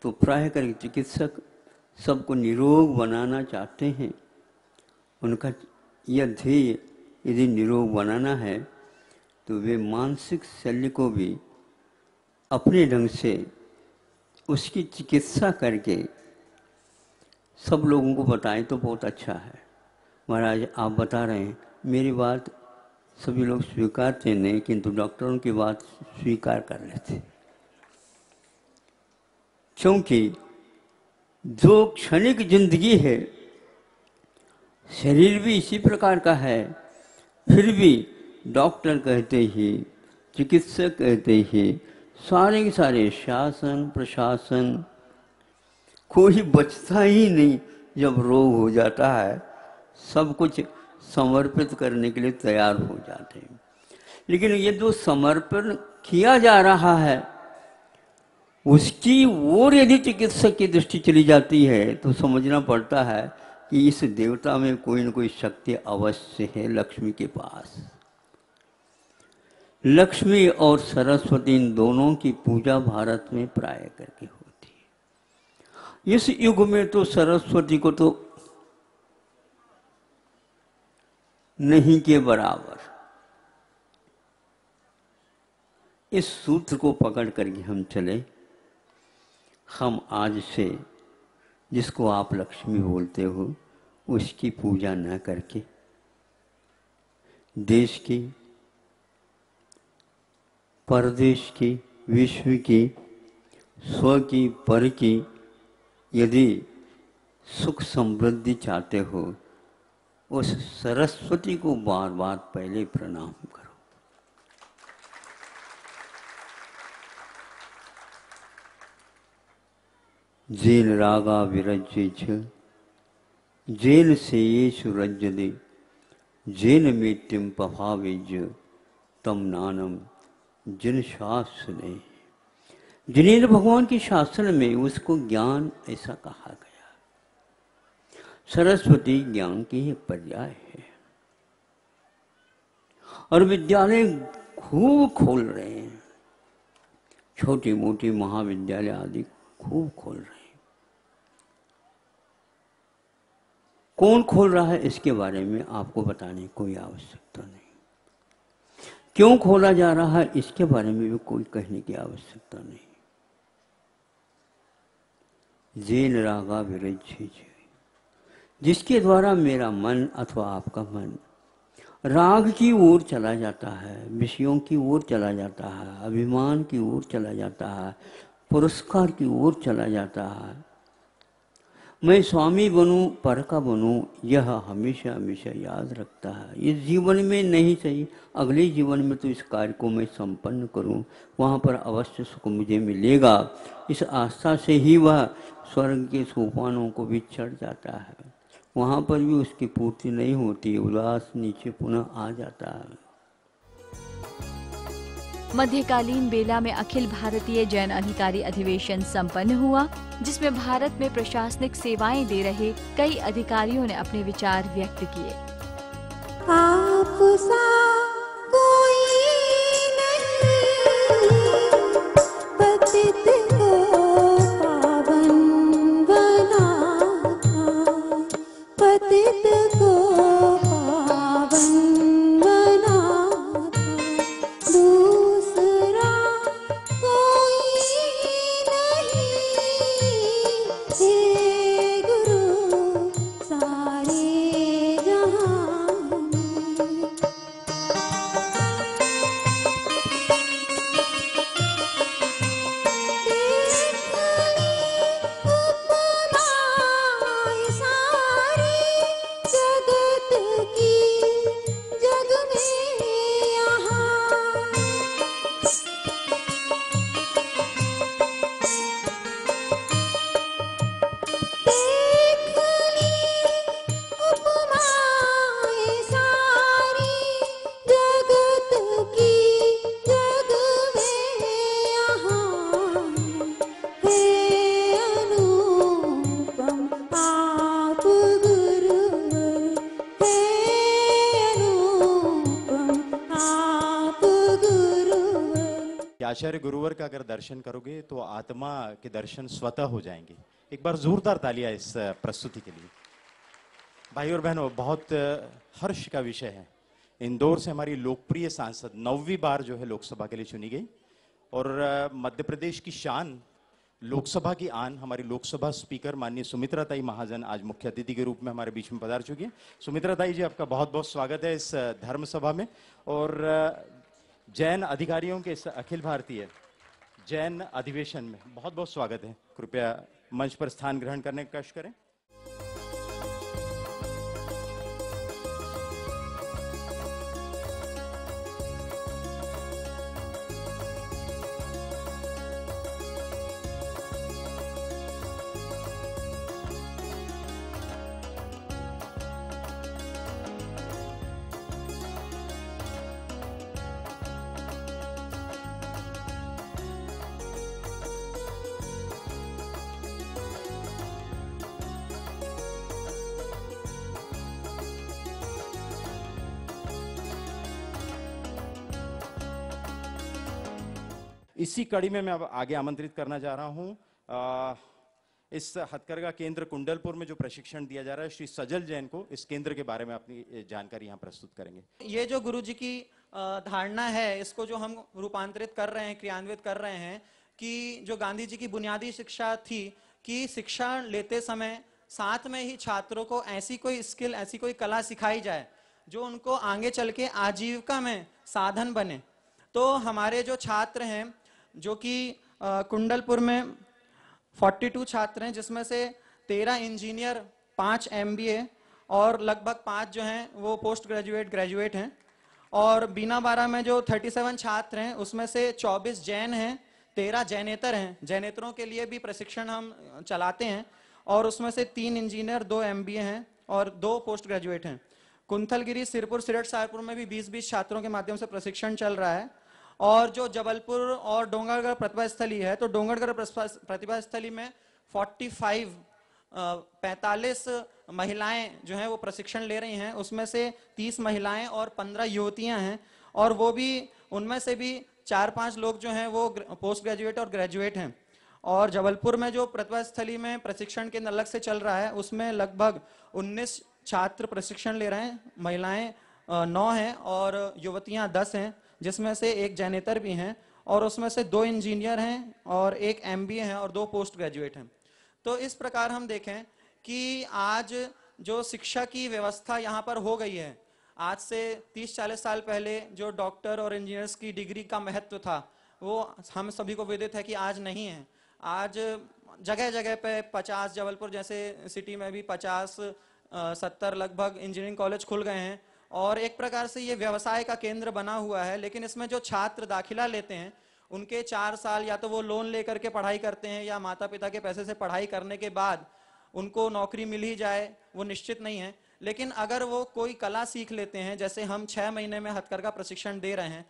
तो प्राय कर चिकित्सक सबको निरोग बनाना चाहते हैं। उनका यह ध्येय यदि निरोग बनाना है तो वे मानसिक शल्य को भी अपने ढंग से उसकी चिकित्सा करके सब लोगों को बताएं तो बहुत अच्छा है। महाराज आप बता रहे हैं, मेरी बात सभी लोग स्वीकारते नहीं, किंतु डॉक्टरों की बात स्वीकार कर लेते, क्योंकि जो क्षणिक जिंदगी है, शरीर भी इसी प्रकार का है, फिर भी डॉक्टर कहते ही, चिकित्सक कहते ही, सारे के सारे शासन प्रशासन कोई बचता ही नहीं। जब रोग हो जाता है सब कुछ समर्पित करने के लिए तैयार हो जाते हैं। लेकिन ये जो समर्पण किया जा रहा है उसकी ओर यदि चिकित्सक की दृष्टि चली जाती है तो समझना पड़ता है कि इस देवता में कोई न कोई शक्ति अवश्य है। लक्ष्मी के पास, लक्ष्मी और सरस्वती इन दोनों की पूजा भारत में प्राय करके होती है। इस युग में तो सरस्वती को तो नहीं के बराबर। इस सूत्र को पकड़ करके हम चले, हम आज से जिसको आप लक्ष्मी बोलते हो, उसकी पूजा न करके देश की, परदेश की, विश्व की, स्व की, पर की यदि सुख समृद्धि चाहते हो, उस सरस्वती को बार बार पहले प्रणाम करो। जेन रागा विरज्य छ, जेन सेयेषु रज्यते, जेन मेत्यम पभावेज्य तम नानम जिन शास्त्र ने। जिनेन्द्र भगवान के शास्त्र में उसको ज्ञान ऐसा कहा गया। सरस्वती ज्ञान की एक पर्याय है और विद्यालय खूब खोल रहे हैं, छोटी मोटी महाविद्यालय आदि खूब खोल रहे हैं। कौन खोल रहा है इसके बारे में आपको बताने की कोई आवश्यकता नहीं। क्यों खोला जा रहा है इसके बारे में भी कोई कहने की आवश्यकता नहीं। जेन रागा विरज्य, जिसके द्वारा मेरा मन अथवा आपका मन राग की ओर चला जाता है, विषयों की ओर चला जाता है, अभिमान की ओर चला जाता है, पुरस्कार की ओर चला जाता है, मैं स्वामी बनूं, पर का बनूं, यह हमेशा हमेशा याद रखता है। इस जीवन में नहीं सही, अगले जीवन में तो इस कार्य को मैं संपन्न करूं, वहाँ पर अवश्य सुख मुझे मिलेगा। इस आस्था से ही वह स्वर्ग के सोपानों को भी चढ़ जाता है। वहाँ पर भी उसकी पूर्ति नहीं होती, उदास नीचे पुनः आ जाता है। मध्यकालीन बेला में अखिल भारतीय जैन अधिकारी अधिवेशन संपन्न हुआ, जिसमें भारत में प्रशासनिक सेवाएं दे रहे कई अधिकारियों ने अपने विचार व्यक्त किए। आप सा कोई नहीं, पतित को पावन बनाता, पतित को पावन बनाता, दूसरा कोई नहीं, हे गुरु सारे जहां में। उपमाएं सारी जगत की, जग में यहाँ देख ली, उपमाएं सारी जगत की, जग में यहाँ हे अनुपम आप गुरुवर, हे अनुपम आप गुरुवर। आचार्य गुरुवर का अगर दर्शन करोगे तो आत्मा के दर्शन स्वतः हो जाएंगे। एक बार जोरदार तालियां इस प्रस्तुति के लिए। भाई और बहनों, बहुत हर्ष का विषय है। इंदौर से हमारी लोकप्रिय सांसद 9वीं बार जो है लोकसभा के लिए चुनी गई और मध्य प्रदेश की शान, लोकसभा की आन, हमारी लोकसभा स्पीकर माननीय सुमित्रा ताई महाजन आज मुख्य अतिथि के रूप में हमारे बीच में पधार चुकी है। सुमित्रा ताई जी, आपका बहुत बहुत स्वागत है इस धर्म सभा में और जैन अधिकारियों के इस अखिल भारतीय जैन अधिवेशन में बहुत बहुत स्वागत है। कृपया मंच पर स्थान ग्रहण करने का कष्ट करें। इसी कड़ी में मैं अब आगे आमंत्रित करना चाह रहा हूं इस हथकरघा केंद्र कुंडलपुर में जो प्रशिक्षण दिया जा रहा है, श्री सजल जैन को इस केंद्र के बारे में अपनी जानकारी यहाँ प्रस्तुत करेंगे। ये जो गुरुजी की धारणा है, इसको जो हम रूपांतरित कर रहे हैं, क्रियान्वित कर रहे हैं कि जो गांधी जी की बुनियादी शिक्षा थी कि शिक्षा लेते समय साथ में ही छात्रों को ऐसी कोई स्किल, ऐसी कोई कला सिखाई जाए जो उनको आगे चल के आजीविका में साधन बने। तो हमारे जो छात्र हैं, जो कि कुंडलपुर में 42 छात्र हैं, जिसमें से 13 इंजीनियर, 5 MBA और लगभग 5 जो हैं वो पोस्ट ग्रेजुएट हैं। और बीना बारा में जो 37 छात्र हैं उसमें से 24 जैन हैं, 13 जैनेतर हैं। जैनेतरों के लिए भी प्रशिक्षण हम चलाते हैं और उसमें से 3 इंजीनियर, 2 MBA हैं और 2 पोस्ट ग्रेजुएट हैं। कुंथलगिरी, सिरपुर, सिरट, सारपुर में भी 20-20 छात्रों के माध्यम से प्रशिक्षण चल रहा है। और जो जबलपुर और डोंगरगढ़ प्रतिभा स्थली है, तो डोंगरगढ़ प्रतिभा स्थली में 45 महिलाएं जो हैं वो प्रशिक्षण ले रही हैं। उसमें से 30 महिलाएं और 15 युवतियां हैं और वो भी, उनमें से भी 4-5 लोग जो हैं वो पोस्ट ग्रेजुएट और ग्रेजुएट हैं। और जबलपुर में जो प्रतिभा स्थली में प्रशिक्षण केंद्र अलग से चल रहा है उसमें लगभग 19 छात्र प्रशिक्षण ले रहे हैं। महिलाएं 9 हैं और युवतियां 10 हैं, जिसमें से 1 जैनेतर भी हैं और उसमें से 2 इंजीनियर हैं और 1 MBA हैं और 2 पोस्ट ग्रेजुएट हैं। तो इस प्रकार हम देखें कि आज जो शिक्षा की व्यवस्था यहाँ पर हो गई है, आज से 30-40 साल पहले जो डॉक्टर और इंजीनियर्स की डिग्री का महत्व था वो हम सभी को विदित है कि आज नहीं है। आज जगह जगह पे 50, जबलपुर जैसे सिटी में भी 50-70 लगभग इंजीनियरिंग कॉलेज खुल गए हैं और एक प्रकार से ये व्यवसाय का केंद्र बना हुआ है। लेकिन इसमें जो छात्र दाखिला लेते हैं उनके 4 साल या तो वो लोन लेकर के पढ़ाई करते हैं या माता पिता के पैसे से पढ़ाई करने के बाद उनको नौकरी मिल ही जाए वो निश्चित नहीं है। लेकिन अगर वो कोई कला सीख लेते हैं, जैसे हम 6 महीने में हथकरघा प्रशिक्षण दे रहे हैं,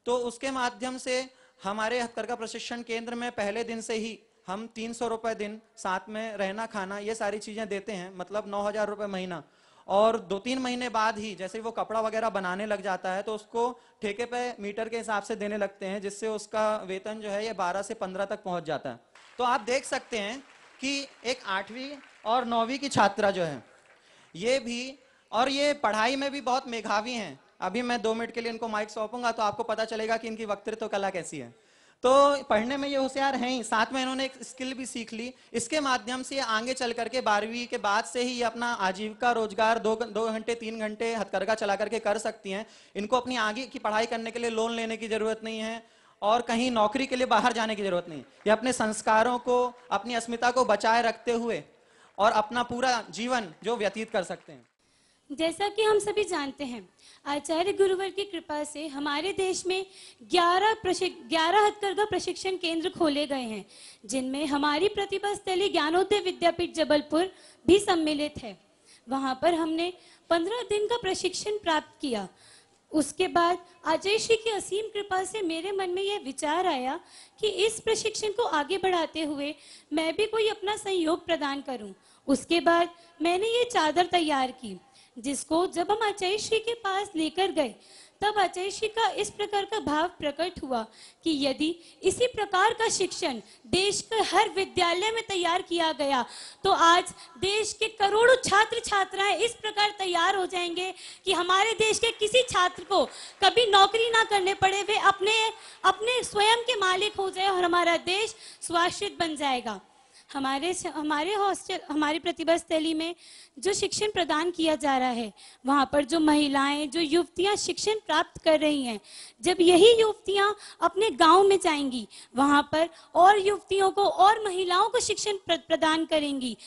तो उसके माध्यम से हमारे हथकरघा प्रशिक्षण केंद्र में पहले दिन से ही हम 300 रुपए दिन, साथ में रहना खाना ये सारी चीजें देते हैं, मतलब 9,000 रुपए महीना। और 2-3 महीने बाद ही जैसे वो कपड़ा वगैरह बनाने लग जाता है तो उसको ठेके पे मीटर के हिसाब से देने लगते हैं, जिससे उसका वेतन जो है ये 12 से 15 तक पहुंच जाता है। तो आप देख सकते हैं कि एक 8वीं और 9वीं की छात्रा जो है ये भी, और ये पढ़ाई में भी बहुत मेधावी हैं। अभी मैं 2 मिनट के लिए इनको माइक सौंपूंगा तो आपको पता चलेगा कि इनकी वक्तृत्व कला कैसी है। तो पढ़ने में ये होशियार हैं ही, साथ में इन्होंने एक स्किल भी सीख ली। इसके माध्यम से आगे चल करके 12वीं के बाद से ही ये अपना आजीविका रोजगार 2 घंटे 3 घंटे हथकरघा चला करके कर सकती हैं। इनको अपनी आगे की पढ़ाई करने के लिए लोन लेने की जरूरत नहीं है और कहीं नौकरी के लिए बाहर जाने की जरूरत नहीं। ये अपने संस्कारों को, अपनी अस्मिता को बचाए रखते हुए और अपना पूरा जीवन जो व्यतीत कर सकते हैं। जैसा कि हम सभी जानते हैं, आचार्य गुरुवर की कृपा से हमारे देश में 11 हथकरघा प्रशिक्षण केंद्र खोले गए हैं, जिनमें हमारी प्रतिभा स्थली ज्ञानोदय विद्यापीठ जबलपुर भी सम्मिलित है। वहां पर हमने 15 दिन का प्रशिक्षण प्राप्त किया। उसके बाद आचार्य श्री की असीम कृपा से मेरे मन में यह विचार आया कि इस प्रशिक्षण को आगे बढ़ाते हुए मैं भी कोई अपना सहयोग प्रदान करूं। उसके बाद मैंने ये चादर तैयार की, जिसको जब हम आचार्य श्री के पास लेकर गए तब आचार्य श्री का इस प्रकार का भाव प्रकट हुआ कि यदि इसी प्रकार का शिक्षण देश के हर विद्यालय में तैयार किया गया तो आज देश के करोड़ों छात्र छात्राएं इस प्रकार तैयार हो जाएंगे कि हमारे देश के किसी छात्र को कभी नौकरी ना करने पड़े, वे अपने स्वयं के मालिक हो जाए और हमारा देश स्वाश्रित बन जाएगा। हमारे हॉस्टल, हमारी प्रतिभा स्थली में जो शिक्षण प्रदान किया जा रहा है, वहाँ पर जो महिलाएं, जो युवतियां शिक्षण प्राप्त कर रही हैं, जब यही युवतियां अपने गांव में जाएंगी, वहाँ पर और युवतियों को और महिलाओं को शिक्षण प्रदान करेंगी,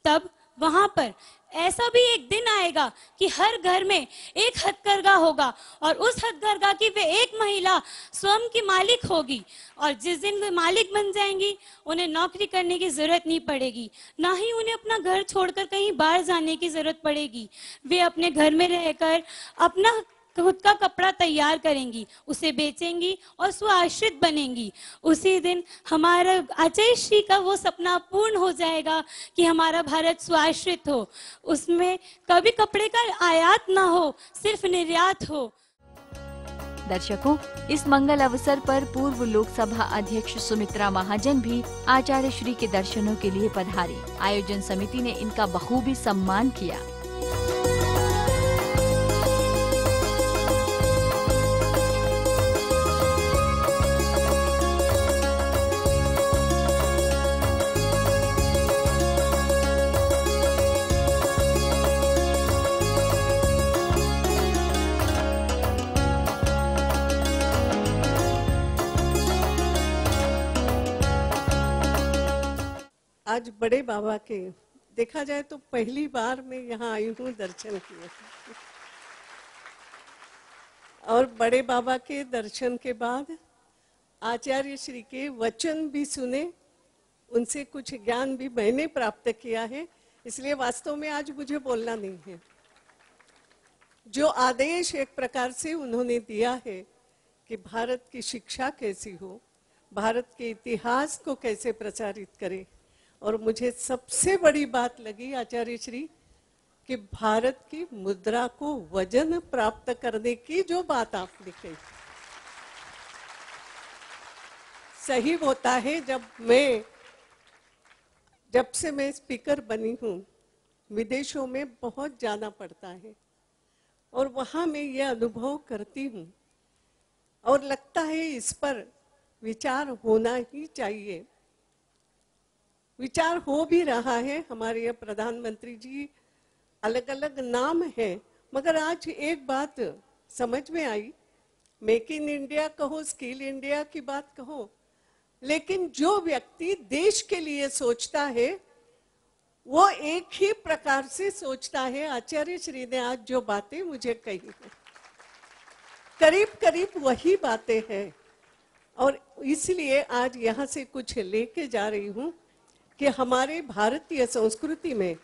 तब वहाँ पर ऐसा भी एक दिन आएगा कि हर घर में एक हथकरघा होगा और उस हथकरघा की वे एक महिला स्वयं की मालिक होगी। और जिस दिन वे मालिक बन जाएंगी उन्हें नौकरी करने की जरूरत नहीं पड़ेगी, ना ही उन्हें अपना घर छोड़कर कहीं बाहर जाने की जरूरत पड़ेगी। वे अपने घर में रहकर अपना खुद का कपड़ा तैयार करेंगी, उसे बेचेंगी और स्वाश्रित बनेंगी। उसी दिन हमारा आचार्य श्री का वो सपना पूर्ण हो जाएगा कि हमारा भारत स्वाश्रित हो, उसमें कभी कपड़े का आयात ना हो, सिर्फ निर्यात हो। दर्शकों, इस मंगल अवसर पर पूर्व लोकसभा अध्यक्ष सुमित्रा महाजन भी आचार्य श्री के दर्शनों के लिए पधारी। आयोजन समिति ने इनका बखूबी सम्मान किया। आज बड़े बाबा के देखा जाए तो पहली बार मैं यहाँ आई हूँ दर्शन किए, और बड़े बाबा के दर्शन के बाद आचार्य श्री के वचन भी सुने, उनसे कुछ ज्ञान भी मैंने प्राप्त किया है, इसलिए वास्तव में आज मुझे बोलना नहीं है। जो आदेश एक प्रकार से उन्होंने दिया है कि भारत की शिक्षा कैसी हो, भारत के इतिहास को कैसे प्रचारित करे, और मुझे सबसे बड़ी बात लगी आचार्य श्री कि भारत की मुद्रा को वजन प्राप्त करने की जो बात आपने कही, सही होता है। जब से मैं स्पीकर बनी हूँ, विदेशों में बहुत जाना पड़ता है, और वहाँ मैं ये अनुभव करती हूँ, और लगता है इस पर विचार होना ही चाहिए। विचार हो भी रहा है, हमारे यहाँ प्रधानमंत्री जी अलग अलग नाम है, मगर आज एक बात समझ में आई, मेक इन इंडिया कहो, स्किल इंडिया की बात कहो, लेकिन जो व्यक्ति देश के लिए सोचता है वो एक ही प्रकार से सोचता है। आचार्य श्री ने आज जो बातें मुझे कही है, करीब करीब वही बातें हैं, और इसलिए आज यहाँ से कुछ लेके जा रही हूँ कि हमारे भारतीय संस्कृति में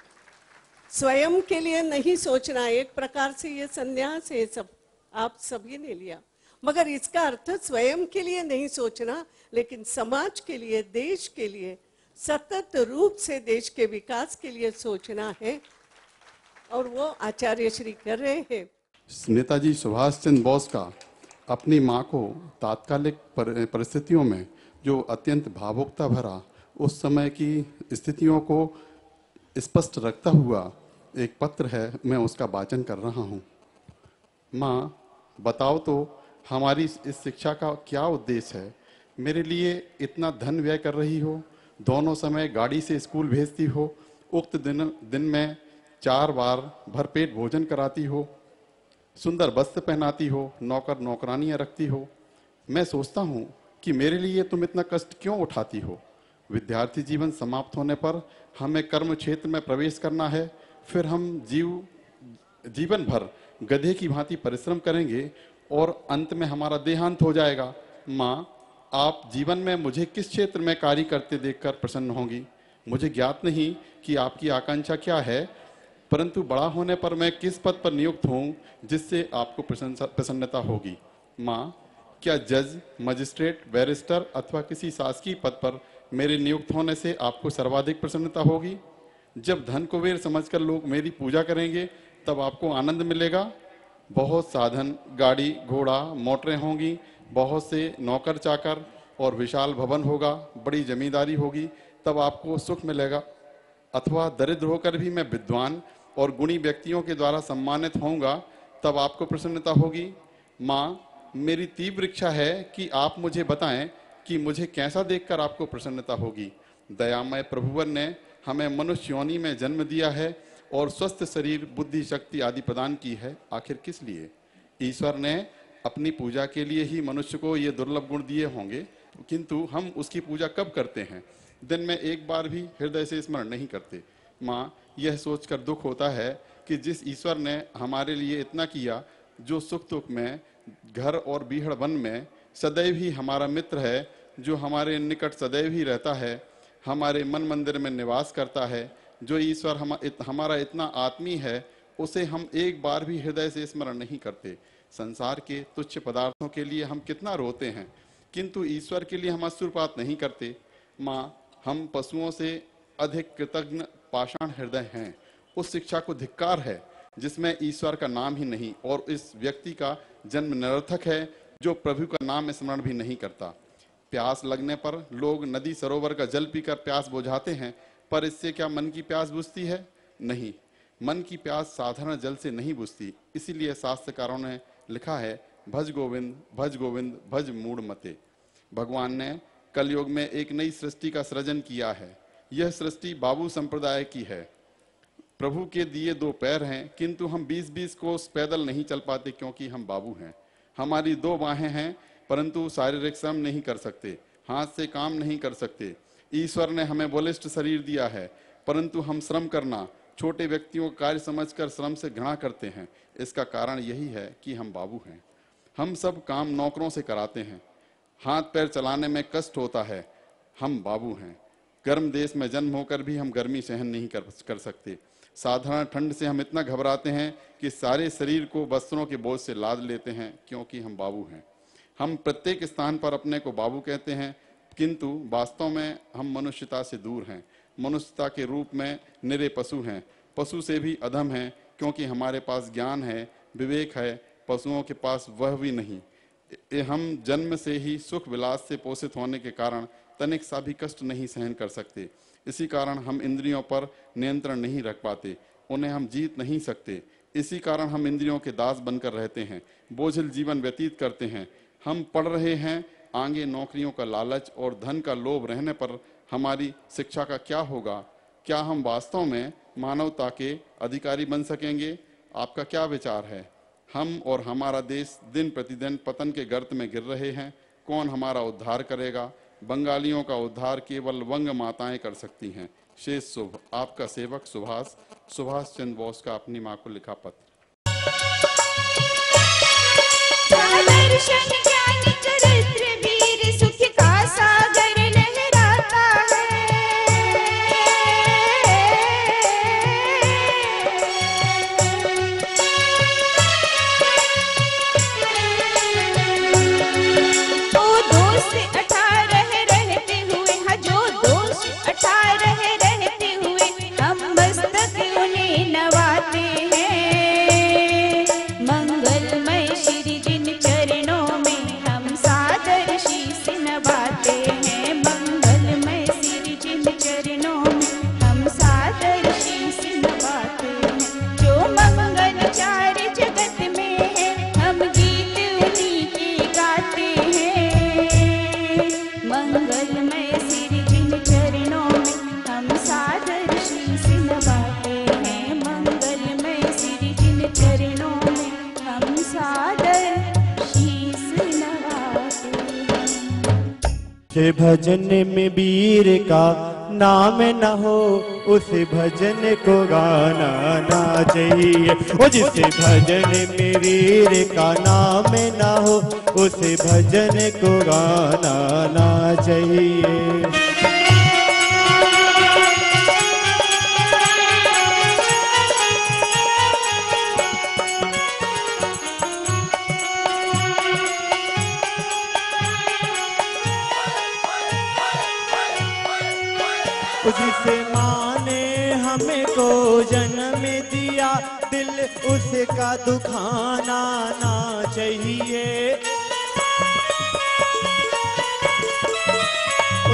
स्वयं के लिए नहीं सोचना, एक प्रकार से ये संन्यास है, सब आप सभी ने लिया, मगर इसका अर्थ स्वयं के लिए नहीं सोचना, लेकिन समाज के लिए, देश के लिए, सतत रूप से देश के विकास के लिए सोचना है, और वो आचार्य श्री कर रहे हैं। नेताजी सुभाष चंद्र बोस का अपनी माँ को तात्कालिक परिस्थितियों में जो अत्यंत भावुकता भरा उस समय की स्थितियों को स्पष्ट रखता हुआ एक पत्र है, मैं उसका वाचन कर रहा हूँ। माँ, बताओ तो हमारी इस शिक्षा का क्या उद्देश्य है? मेरे लिए इतना धन व्यय कर रही हो, दोनों समय गाड़ी से स्कूल भेजती हो, उक्त दिन में 4 बार भरपेट भोजन कराती हो, सुंदर वस्त्र पहनाती हो, नौकर नौकरानियां रखती हो। मैं सोचता हूँ कि मेरे लिए तुम इतना कष्ट क्यों उठाती हो? विद्यार्थी जीवन समाप्त होने पर हमें कर्म क्षेत्र में प्रवेश करना है, फिर हम जीवन भर गधे की भांति परिश्रम करेंगे और अंत में हमारा देहांत हो जाएगा। माँ, आप जीवन में मुझे किस क्षेत्र में कार्य करते देखकर प्रसन्न होंगी? मुझे ज्ञात नहीं कि आपकी आकांक्षा क्या है, परंतु बड़ा होने पर मैं किस पद पर नियुक्त हूँ जिससे आपको प्रसन्नता होगी? माँ, क्या जज, मजिस्ट्रेट, बैरिस्टर अथवा किसी शासकीय पद पर मेरे नियुक्त होने से आपको सर्वाधिक प्रसन्नता होगी? जब धन कुबेर समझकर लोग मेरी पूजा करेंगे तब आपको आनंद मिलेगा। बहुत साधन, गाड़ी घोड़ा, मोटरें होंगी, बहुत से नौकर चाकर और विशाल भवन होगा, बड़ी जमींदारी होगी, तब आपको सुख मिलेगा। अथवा दरिद्र होकर भी मैं विद्वान और गुणी व्यक्तियों के द्वारा सम्मानित होऊंगा, तब आपको प्रसन्नता होगी। माँ, मेरी तीव्र इच्छा है कि आप मुझे बताएं कि मुझे कैसा देखकर आपको प्रसन्नता होगी। दयामय प्रभुवर ने हमें मनुष्य योनि में जन्म दिया है और स्वस्थ शरीर, बुद्धि, शक्ति आदि प्रदान की है। आखिर किस लिए? ईश्वर ने अपनी पूजा के लिए ही मनुष्य को ये दुर्लभ गुण दिए होंगे, किंतु हम उसकी पूजा कब करते हैं? दिन में एक बार भी हृदय से स्मरण नहीं करते। माँ, यह सोचकर दुख होता है कि जिस ईश्वर ने हमारे लिए इतना किया, जो सुख दुख में, घर और बीहड़ वन में सदैव ही हमारा मित्र है, जो हमारे निकट सदैव ही रहता है, हमारे मन मंदिर में निवास करता है, जो ईश्वर हमारा इतना आत्मीय है, उसे हम एक बार भी हृदय से स्मरण नहीं करते। संसार के तुच्छ पदार्थों के लिए हम कितना रोते हैं, किंतु ईश्वर के लिए हम अश्रुपात नहीं करते। माँ, हम पशुओं से अधिक कृतज्ञ पाषाण हृदय हैं। उस शिक्षा को धिक्कार है जिसमें ईश्वर का नाम ही नहीं और इस व्यक्ति का जन्म निरर्थक है जो प्रभु का नाम स्मरण भी नहीं करता। प्यास लगने पर लोग नदी सरोवर का जल पीकर प्यास बुझाते हैं, पर इससे क्या मन की प्यास बुझती है? नहीं, मन की प्यास साधारण जल से नहीं बुझती। इसीलिए शास्त्रकारों ने लिखा है, भज गोविंद भज गोविंद भज मूढ़ मते। भगवान ने कलयुग में एक नई सृष्टि का सृजन किया है। यह सृष्टि बाबू संप्रदाय की है। प्रभु के दिए 2 पैर हैं, किंतु हम 20-20 कोस पैदल नहीं चल पाते क्योंकि हम बाबू हैं। हमारी 2 बाहें हैं, परंतु शारीरिक श्रम नहीं कर सकते, हाथ से काम नहीं कर सकते। ईश्वर ने हमें बलिष्ठ शरीर दिया है, परंतु हम श्रम करना, छोटे व्यक्तियों का कार्य समझकर श्रम से घृणा करते हैं। इसका कारण यही है कि हम बाबू हैं। हम सब काम नौकरों से कराते हैं, हाथ पैर चलाने में कष्ट होता है। हम बाबू हैं। गर्म देश में जन्म होकर भी हम गर्मी सहन नहीं कर सकते। साधारण ठंड से हम इतना घबराते हैं कि सारे शरीर को वस्त्रों के बोझ से लाद लेते हैं, क्योंकि हम बाबू हैं। हम प्रत्येक स्थान पर अपने को बाबू कहते हैं, किंतु वास्तव में हम मनुष्यता से दूर हैं। मनुष्यता के रूप में निरे पशु हैं, पशु से भी अधम हैं, क्योंकि हमारे पास ज्ञान है, विवेक है, पशुओं के पास वह भी नहीं। हम जन्म से ही सुख विलास से पोषित होने के कारण तनिक सा भी कष्ट नहीं सहन कर सकते। इसी कारण हम इंद्रियों पर नियंत्रण नहीं रख पाते, उन्हें हम जीत नहीं सकते। इसी कारण हम इंद्रियों के दास बनकर रहते हैं, बोझिल जीवन व्यतीत करते हैं। हम पढ़ रहे हैं, आगे नौकरियों का लालच और धन का लोभ रहने पर हमारी शिक्षा का क्या होगा? क्या हम वास्तव में मानवता के अधिकारी बन सकेंगे? आपका क्या विचार है? हम और हमारा देश दिन प्रतिदिन पतन के गर्त में गिर रहे हैं। कौन हमारा उद्धार करेगा? बंगालियों का उद्धार केवल वंग माताएं कर सकती हैं। शेष शुभ। आपका सेवक सुभाष चंद्र बोस का अपनी मां को लिखा पत्र। दर्शन ज्ञान चरित्र वीर सुख का सागर लहराता है। तो दोस्त 18 रहते हुए, जो दोस्त 18 रहते हुए हम मस्तक उन्हें नवाते हैं। मंगलमय श्री जिन चरणों में हम सादर शीस नवाते हैं। मंगलमय श्री जिन चरणों में हम सादर शीस नवाते हैं। जो मंगल चार जगत में है, हम गीत उन्हीं के गाते हैं। मंगलमय श्री जिन चरणों में हम सादर शीस नवाते हैं। मंगलमय श्री जिन चरणों में हम सादर शीस नवाते हैं। जिस भजन में वीर का नाम न हो, उस भजन को गाना ना चाहिए। ओ जिस भजन में वीर का नाम न हो, उस भजन को गाना ना चाहिए। जिसे माँ ने हमें को जन्म दिया, दिल उसका दुखाना ना चाहिए।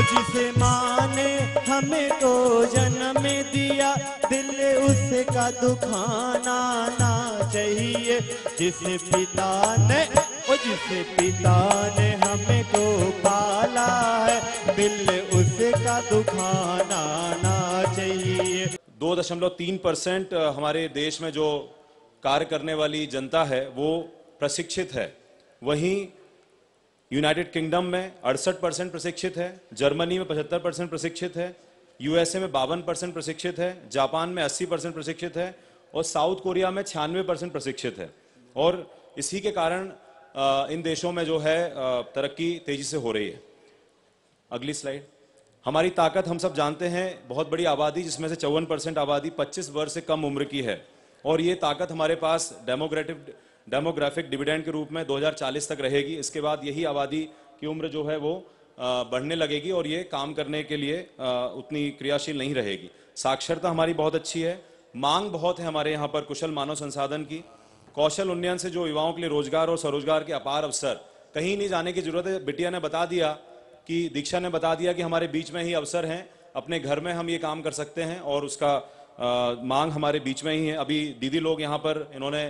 जिसे माँ ने हमें को जन्म दिया, दिल उसका दुखाना ना चाहिए। जिसे पिता ने हमें को पाला है, दिल उसका दुखाना ना चाहिए। 2.3% हमारे देश में जो कार्य करने वाली जनता है वो प्रशिक्षित है। वहीं यूनाइटेड किंगडम में 68% प्रशिक्षित है, जर्मनी में 75% प्रशिक्षित है, यूएसए में 52% प्रशिक्षित है, जापान में 80% प्रशिक्षित है और साउथ कोरिया में 96% प्रशिक्षित है। और इसी के कारण इन देशों में जो है तरक्की तेजी से हो रही है। अगली स्लाइड। हमारी ताकत हम सब जानते हैं, बहुत बड़ी आबादी जिसमें से 54% आबादी 25 वर्ष से कम उम्र की है और ये ताकत हमारे पास डेमोग्राफिक डिविडेंड के रूप में 2040 तक रहेगी। इसके बाद यही आबादी की उम्र जो है वो बढ़ने लगेगी और ये काम करने के लिए उतनी क्रियाशील नहीं रहेगी। साक्षरता हमारी बहुत अच्छी है, मांग बहुत है हमारे यहाँ पर कुशल मानव संसाधन की। कौशल उन्नयन से जो युवाओं के लिए रोजगार और स्वरोजगार के अपार अवसर, कहीं नहीं जाने की जरूरत है। बिटिया ने बता दिया कि दीक्षा ने बता दिया कि हमारे बीच में ही अवसर हैं, अपने घर में हम ये काम कर सकते हैं और उसका मांग हमारे बीच में ही है। अभी दीदी लोग यहाँ पर इन्होंने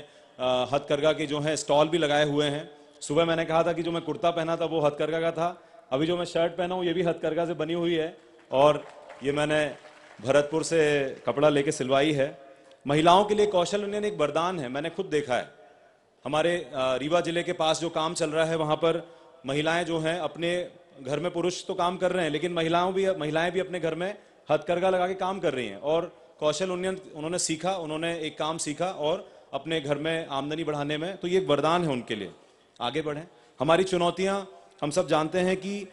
हथकरघा के जो है स्टॉल भी लगाए हुए हैं। सुबह मैंने कहा था कि जो मैं कुर्ता पहना था वो हथकरघा का था, अभी जो मैं शर्ट पहना हूँ ये भी हथकरघा से बनी हुई है और ये मैंने भरतपुर से कपड़ा लेके सिलवाई है। महिलाओं के लिए कौशल उन्नयन एक वरदान है, मैंने खुद देखा है। हमारे रीवा जिले के पास जो काम चल रहा है वहाँ पर महिलाएं जो हैं अपने घर में पुरुष तो काम कर रहे हैं, लेकिन महिलाएं भी अपने घर में हथकरघा लगा के काम कर रही हैं और कौशल उन्नयन उन्होंने सीखा, उन्होंने एक काम सीखा और अपने घर में आमदनी बढ़ाने में, तो ये एक वरदान है उनके लिए, आगे बढ़ें। हमारी चुनौतियां हम सब जानते हैं कि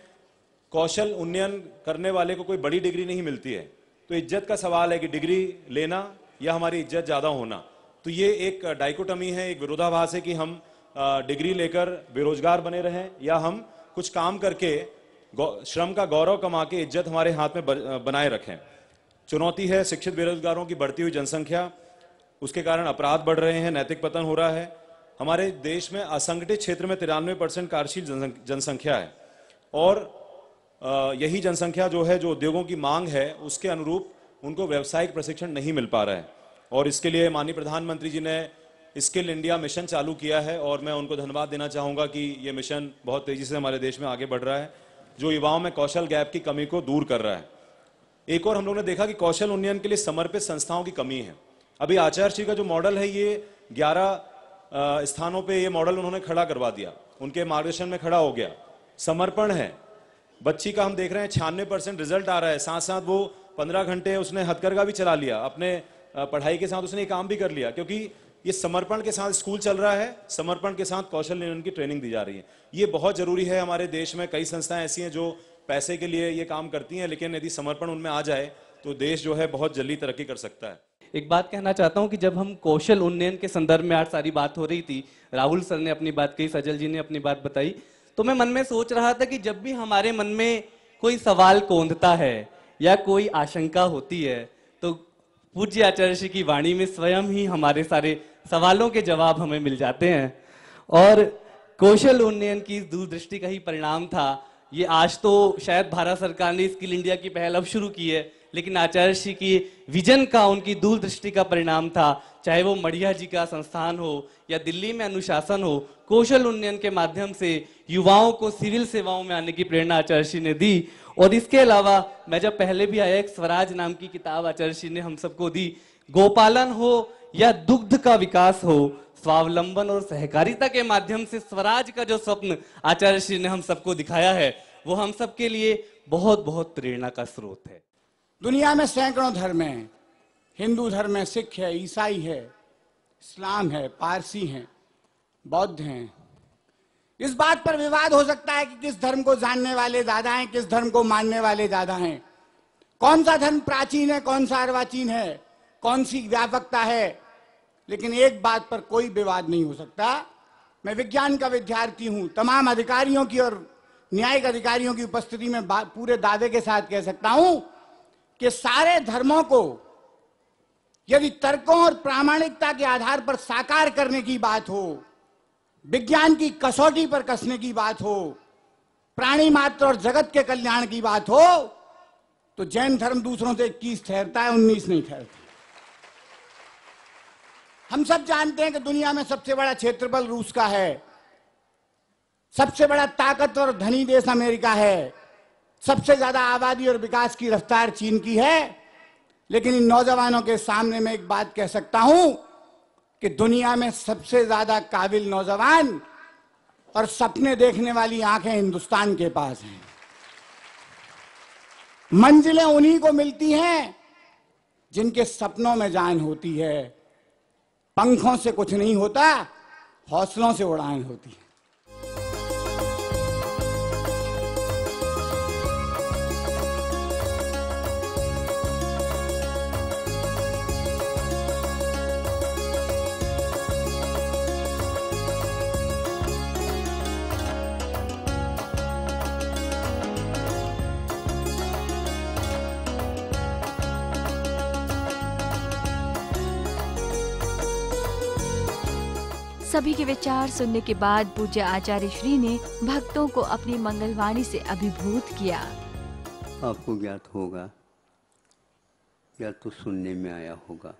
कौशल उन्नयन करने वाले को कोई बड़ी डिग्री नहीं मिलती है, तो इज्जत का सवाल है कि डिग्री लेना या हमारी इज्जत ज्यादा होना। तो ये एक डाइकोटमी है, एक विरोधाभास है कि हम डिग्री लेकर बेरोजगार बने रहें या हम कुछ काम करके श्रम का गौरव कमा के इज्जत हमारे हाथ में बनाए रखें। चुनौती है शिक्षित बेरोजगारों की बढ़ती हुई जनसंख्या, उसके कारण अपराध बढ़ रहे हैं, नैतिक पतन हो रहा है। हमारे देश में असंगठित क्षेत्र में 93% कार्यशील जनसंख्या है और यही जनसंख्या जो है, जो उद्योगों की मांग है, उसके अनुरूप उनको व्यावसायिक प्रशिक्षण नहीं मिल पा रहा है। और इसके लिए माननीय प्रधानमंत्री जी ने स्किल इंडिया मिशन चालू किया है और मैं उनको धन्यवाद देना चाहूंगा कि ये मिशन बहुत तेजी से हमारे देश में आगे बढ़ रहा है, जो युवाओं में कौशल गैप की कमी को दूर कर रहा है। एक और हम लोगों ने देखा कि कौशल उन्नयन के लिए समर्पित संस्थाओं की कमी है। अभी आचार्य जी का जो मॉडल है, ये 11 स्थानों पे ये मॉडल उन्होंने खड़ा करवा दिया, उनके मार्गदर्शन में खड़ा हो गया। समर्पण है, बच्ची का हम देख रहे हैं 96% रिजल्ट आ रहा है, साथ साथ वो 15 घंटे उसने हथकरघा भी चला लिया, अपने पढ़ाई के साथ उसने ये काम भी कर लिया, क्योंकि ये समर्पण के साथ स्कूल चल रहा है, समर्पण के साथ कौशल उन्नयन की ट्रेनिंग दी जा रही है। ये बहुत जरूरी है। हमारे देश में कई संस्थाएं ऐसी हैं जो पैसे के लिए ये काम करती हैं, लेकिन यदि समर्पण उनमें आ जाए तो देश जो है बहुत जल्दी तरक्की कर सकता है। एक बात कहना चाहता हूं कि जब हम कौशल उन्नयन के संदर्भ में आज सारी बात हो रही थी, राहुल सर ने अपनी बात कही, सजल जी ने अपनी बात बताई, तो मैं मन में सोच रहा था कि जब भी हमारे मन में कोई सवाल कौंधता है या कोई आशंका होती है, तो पूज्य आचार्य जी की वाणी में स्वयं ही हमारे सारे सवालों के जवाब हमें मिल जाते हैं। और कौशल उन्नयन की दूरदृष्टि का ही परिणाम था ये। आज तो शायद भारत सरकार ने स्किल इंडिया की पहल अब शुरू की है, लेकिन आचार्य जी की विजन का, उनकी दूरदृष्टि का परिणाम था। चाहे वो मढ़िया जी का संस्थान हो या दिल्ली में अनुशासन हो, कौशल उन्नयन के माध्यम से युवाओं को सिविल सेवाओं में आने की प्रेरणा आचार्य जी ने दी। और इसके अलावा मैं जब पहले भी आया, एक स्वराज नाम की किताब आचार्य जी ने हम सबको दी। गोपालन हो या दुग्ध का विकास हो, स्वावलंबन और सहकारिता के माध्यम से स्वराज का जो स्वप्न आचार्य जी ने हम सबको दिखाया है, वो हम सबके लिए बहुत बहुत प्रेरणा का स्रोत है। दुनिया में सैकड़ों धर्म हैं, हिंदू धर्म है, सिख है, ईसाई है, इस्लाम है, पारसी हैं, बौद्ध हैं। इस बात पर विवाद हो सकता है कि किस धर्म को जानने वाले ज्यादा हैं, किस धर्म को मानने वाले ज्यादा हैं, कौन सा धर्म प्राचीन है, कौन सा अर्वाचीन है, कौन सी व्यापकता है। लेकिन एक बात पर कोई विवाद नहीं हो सकता, मैं विज्ञान का विद्यार्थी हूं, तमाम अधिकारियों की और न्यायिक अधिकारियों की उपस्थिति में पूरे दावे के साथ कह सकता हूं कि सारे धर्मों को यदि तर्कों और प्रामाणिकता के आधार पर साकार करने की बात हो, विज्ञान की कसौटी पर कसने की बात हो, प्राणी मात्र और जगत के कल्याण की बात हो, तो जैन धर्म दूसरों से 21 ठहरता है, 19 नहीं ठहरता। हम सब जानते हैं कि दुनिया में सबसे बड़ा क्षेत्रफल रूस का है, सबसे बड़ा ताकतवर और धनी देश अमेरिका है, सबसे ज्यादा आबादी और विकास की रफ्तार चीन की है। लेकिन इन नौजवानों के सामने मैं एक बात कह सकता हूं कि दुनिया में सबसे ज्यादा काबिल नौजवान और सपने देखने वाली आंखें हिंदुस्तान के पास हैं। मंजिलें उन्हीं को मिलती हैं जिनके सपनों में जान होती है। पंखों से कुछ नहीं होता, हौसलों से उड़ान होती है। सभी के विचार सुनने के बाद पूज्य आचार्य श्री ने भक्तों को अपनी मंगलवाणी से अभिभूत किया। आपको ज्ञात होगा या तो सुनने में आया होगा,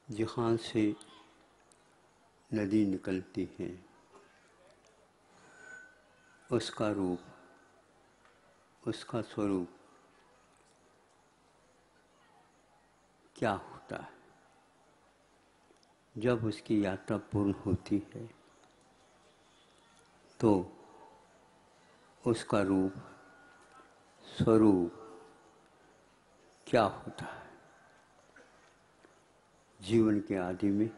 जहाँ से नदी निकलती है उसका रूप, उसका स्वरूप क्या होता है। जब उसकी यात्रा पूर्ण होती है तो उसका रूप स्वरूप क्या होता है। जीवन के आदि में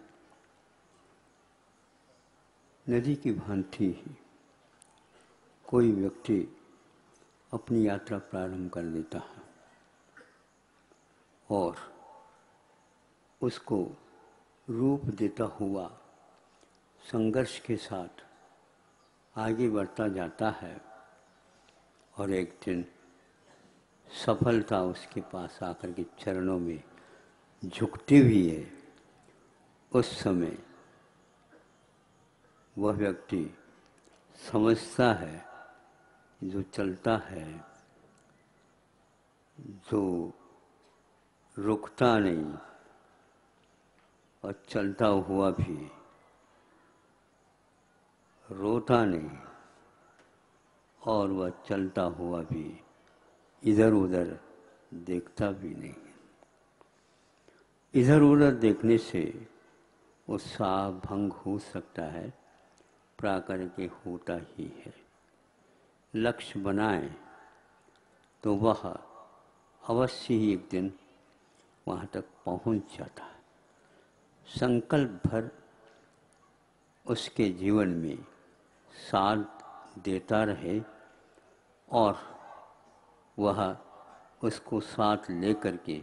नदी की भांति ही कोई व्यक्ति अपनी यात्रा प्रारंभ कर देता है और उसको रूप देता हुआ संघर्ष के साथ आगे बढ़ता जाता है और एक दिन सफलता उसके पास आकर के चरणों में झुकती हुई है। उस समय वह व्यक्ति समझता है, जो चलता है, जो रुकता नहीं और चलता हुआ भी रोता नहीं और वह चलता हुआ भी इधर उधर देखता भी नहीं। इधर उधर देखने से उत्साह भंग हो सकता है, प्राकर के होता ही है। लक्ष्य बनाए तो वह अवश्य ही एक दिन वहाँ तक पहुँच जाता है। संकल्प भर उसके जीवन में साथ देता रहे और वह उसको साथ लेकर के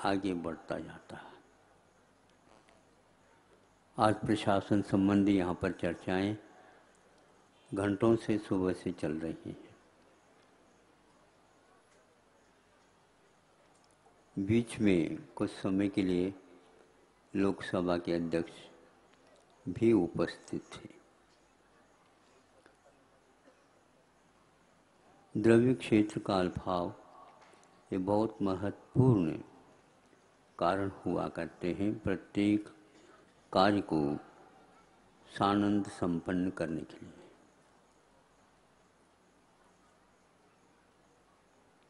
आगे बढ़ता जाता है। आज प्रशासन संबंधी यहाँ पर चर्चाएं घंटों से सुबह से चल रही हैं। बीच में कुछ समय के लिए लोकसभा के अध्यक्ष भी उपस्थित थे। द्रव्य क्षेत्र काल भाव ये बहुत महत्वपूर्ण कारण हुआ करते हैं प्रत्येक कार्य को सानंद संपन्न करने के लिए।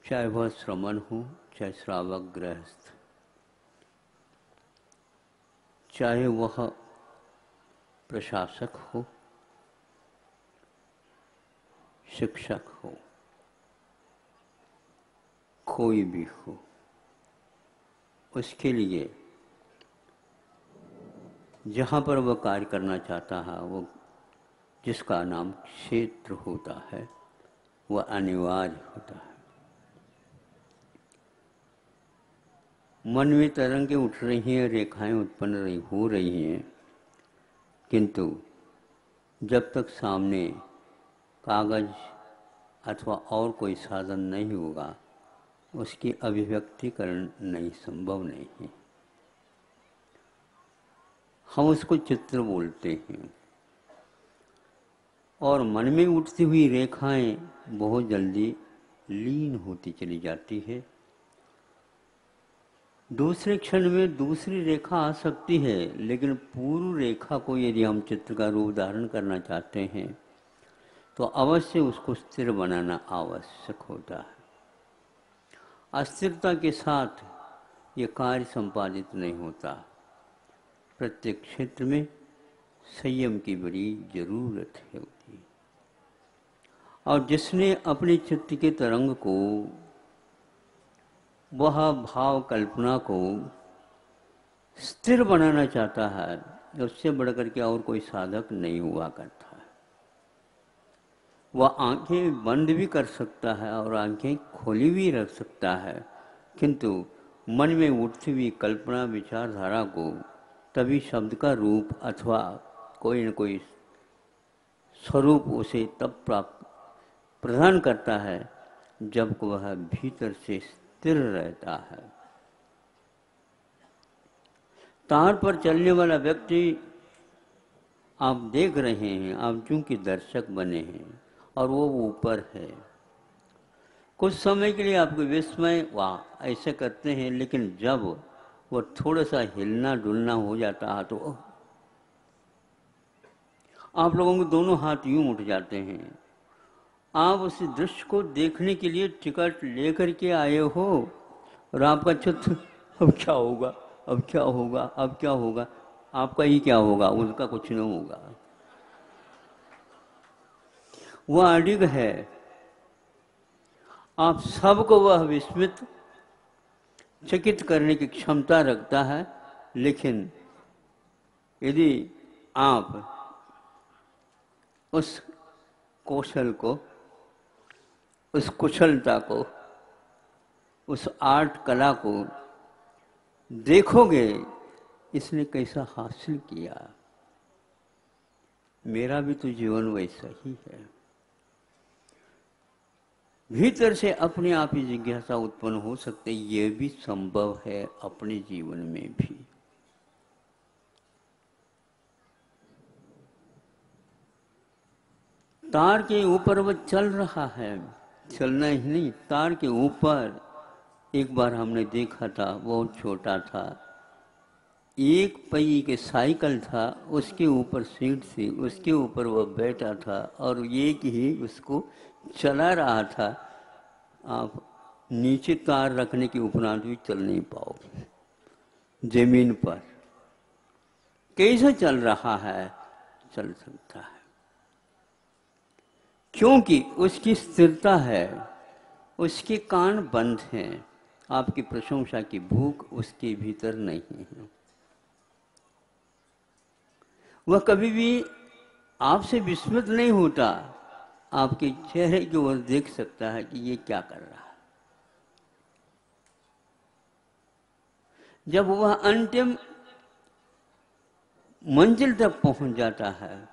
चाहे वह श्रमण हो, चाहे श्रावक गृहस्थ, चाहे वह प्रशासक हो, शिक्षक हो, कोई भी हो, उसके लिए जहाँ पर वह कार्य करना चाहता है, वो जिसका नाम क्षेत्र होता है, वह अनिवार्य होता है। मन में तरंगें उठ रही हैं, रेखाएं उत्पन्न हो रही हैं, किंतु जब तक सामने कागज अथवा और कोई साधन नहीं होगा, उसकी अभिव्यक्तिकरण नहीं संभव नहीं है। हम उसको चित्र बोलते हैं और मन में उठती हुई रेखाएं बहुत जल्दी लीन होती चली जाती है। दूसरे क्षण में दूसरी रेखा आ सकती है, लेकिन पूर्व रेखा को यदि हम चित्र का रूप धारण करना चाहते हैं तो अवश्य उसको स्थिर बनाना आवश्यक होता है। अस्थिरता के साथ ये कार्य संपादित नहीं होता। प्रत्येक क्षेत्र में संयम की बड़ी जरूरत होती है और जिसने अपने चित्त के तरंग को, वह भाव कल्पना को स्थिर बनाना चाहता है, उससे बढ़कर के और कोई साधक नहीं हुआ करता है। वह आंखें बंद भी कर सकता है और आंखें खोली भी रख सकता है, किंतु मन में उठती हुई कल्पना विचारधारा को तभी शब्द का रूप अथवा कोई न कोई स्वरूप उसे तब प्राप्त प्रदान करता है जब वह भीतर से स्थिर रहता है। तार पर चलने वाला व्यक्ति आप देख रहे हैं, आप चूंकि दर्शक बने हैं और वो ऊपर है। कुछ समय के लिए आपको विस्मय, वाह ऐसे करते हैं, लेकिन जब वो थोड़ा सा हिलना डुलना हो जाता है तो आप लोगों के दोनों हाथ यूं उठ जाते हैं। आप उस दृश्य को देखने के लिए टिकट लेकर के आए हो और आपका चित्र अब क्या होगा, अब क्या होगा, अब क्या होगा, आपका ही क्या होगा, उसका कुछ नहीं होगा। वह अडिग है आप सबको वह विस्मित चकित करने की क्षमता रखता है। लेकिन यदि आप उस कौशल को, उस कुशलता को, उस आर्ट कला को देखोगे, इसने कैसा हासिल किया, मेरा भी तो जीवन वैसा ही है। भीतर से अपने आप ही जिज्ञासा उत्पन्न हो सकती है, ये भी संभव है अपने जीवन में भी। तार के ऊपर वह चल रहा है, चलना ही नहीं, तार के ऊपर एक बार हमने देखा था, बहुत छोटा था, एक पहिए के साइकिल था, उसके ऊपर सीट थी, उसके ऊपर वह बैठा था और एक ही उसको चला रहा था। आप नीचे तार रखने के उपरांत भी चल नहीं पाओगे जमीन पर। कैसे चल रहा है? चल सकता है क्योंकि उसकी स्थिरता है, उसके कान बंद हैं, आपकी प्रशंसा की भूख उसके भीतर नहीं है। वह कभी भी आपसे विस्मित नहीं होता, आपके चेहरे की ओर देख सकता है कि ये क्या कर रहा है। जब वह अंतिम मंजिल तक पहुंच जाता है,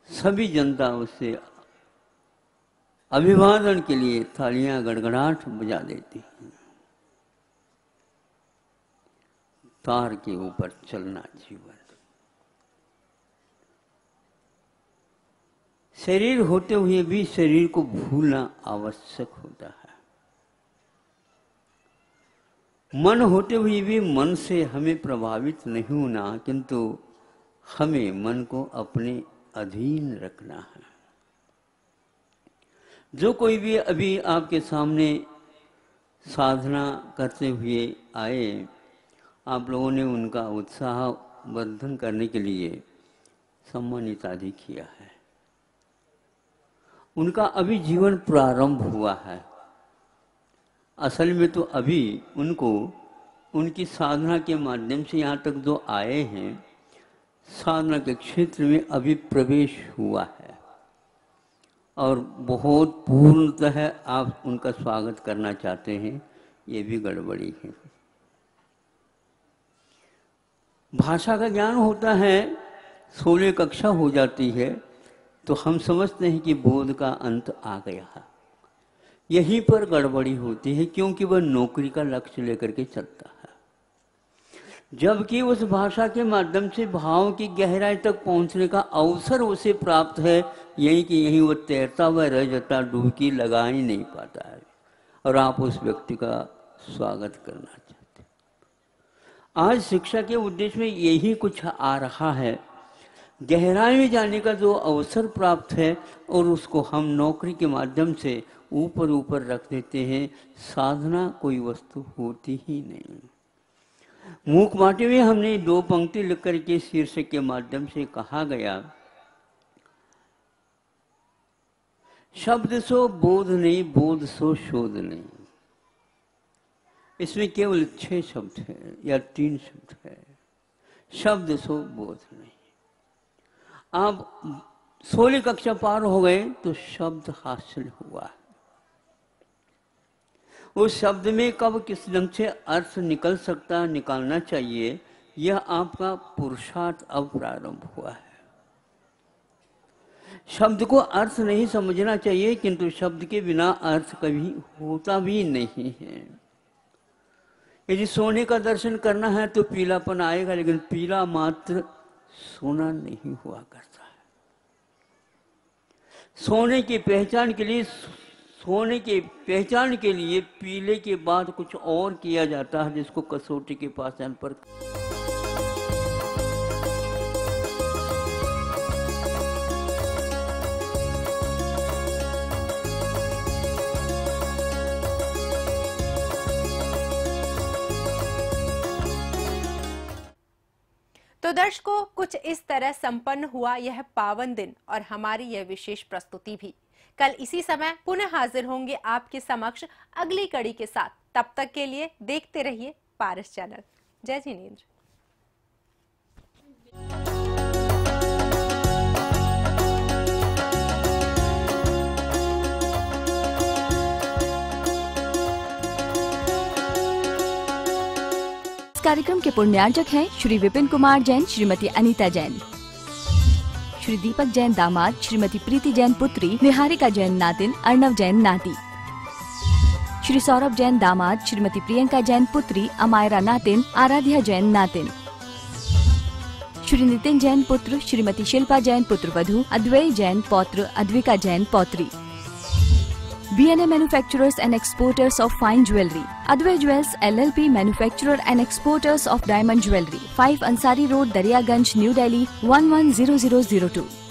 सभी जनता उससे अभिवादन के लिए थालियां गड़गड़ाहट बजा देती है। तार के ऊपर चलना जीवन। शरीर होते हुए भी शरीर को भूलना आवश्यक होता है। मन होते हुए भी मन से हमें प्रभावित नहीं होना, किंतु हमें मन को अपने अधीन रखना है। जो कोई भी अभी आपके सामने साधना करते हुए आए, आप लोगों ने उनका उत्साह वर्धन करने के लिए सम्मानित आदि किया है। उनका अभी जीवन प्रारंभ हुआ है। असल में तो अभी उनको उनकी साधना के माध्यम से यहाँ तक जो आए हैं, साधना के क्षेत्र में अभी प्रवेश हुआ है और बहुत पूर्णतः आप उनका स्वागत करना चाहते हैं, ये भी गड़बड़ी है। भाषा का ज्ञान होता है, 16 कक्षा हो जाती है तो हम समझते हैं कि बोध का अंत आ गया है। यहीं पर गड़बड़ी होती है क्योंकि वह नौकरी का लक्ष्य लेकर के चलता है, जबकि उस भाषा के माध्यम से भाव की गहराई तक पहुंचने का अवसर उसे प्राप्त है। यही कि यहीं वह तैरता हुआ रह जाता, डुबकी लगा ही नहीं पाता है और आप उस व्यक्ति का स्वागत करना चाहते हैं। आज शिक्षा के उद्देश्य में यही कुछ आ रहा है, गहराई में जाने का जो अवसर प्राप्त है और उसको हम नौकरी के माध्यम से ऊपर ऊपर रख देते हैं। साधना कोई वस्तु होती ही नहीं। मूक माटी में हमने 2 पंक्ति लिख करके शीर्षक के माध्यम से कहा गया, शब्द सो बोध नहीं, बोध सो शोध नहीं। इसमें केवल 6 शब्द है या 3 शब्द है। शब्द सो बोध नहीं। आप 16 कक्षा पार हो गए तो शब्द हासिल हुआ। उस शब्द में कब किस ढंग से अर्थ निकल सकता, निकालना चाहिए, यह आपका पुरुषार्थ अब प्रारंभ हुआ है। शब्द को अर्थ नहीं समझना चाहिए, किंतु शब्द के बिना अर्थ कभी होता भी नहीं है। यदि सोने का दर्शन करना है तो पीलापन आएगा, लेकिन पीला मात्र सोना नहीं हुआ करता है। सोने की पहचान के लिए पीले के बाद कुछ और किया जाता है, जिसको कसौटी के पाषाण पर तो दर्शकों, कुछ इस तरह संपन्न हुआ यह पावन दिन और हमारी यह विशेष प्रस्तुति भी। कल इसी समय पुनः हाजिर होंगे आपके समक्ष अगली कड़ी के साथ। तब तक के लिए देखते रहिए पारस चैनल। जय जिनेंद्र। कार्यक्रम के पुण्यार्जक हैं श्री विपिन कुमार जैन, श्रीमती अनीता जैन, श्री दीपक जैन दामाद, श्रीमती प्रीति जैन पुत्री, निहारिका जैन नातिन, अर्णव जैन नाती, श्री सौरभ जैन दामाद, श्रीमती प्रियंका जैन पुत्री, अमायरा नातिन, आराध्या जैन नातिन, श्री नितिन जैन पुत्र, श्रीमती शिल्पा जैन पुत्र वधू, अद्वैय जैन पौत्र, Advika Jain पौत्री। B&A Manufacturers and Exporters of Fine Jewelry, Advay Jewels LLP Manufacturer and Exporters of Diamond Jewelry, 5 Ansari Road, Daryaganj, New Delhi 110002।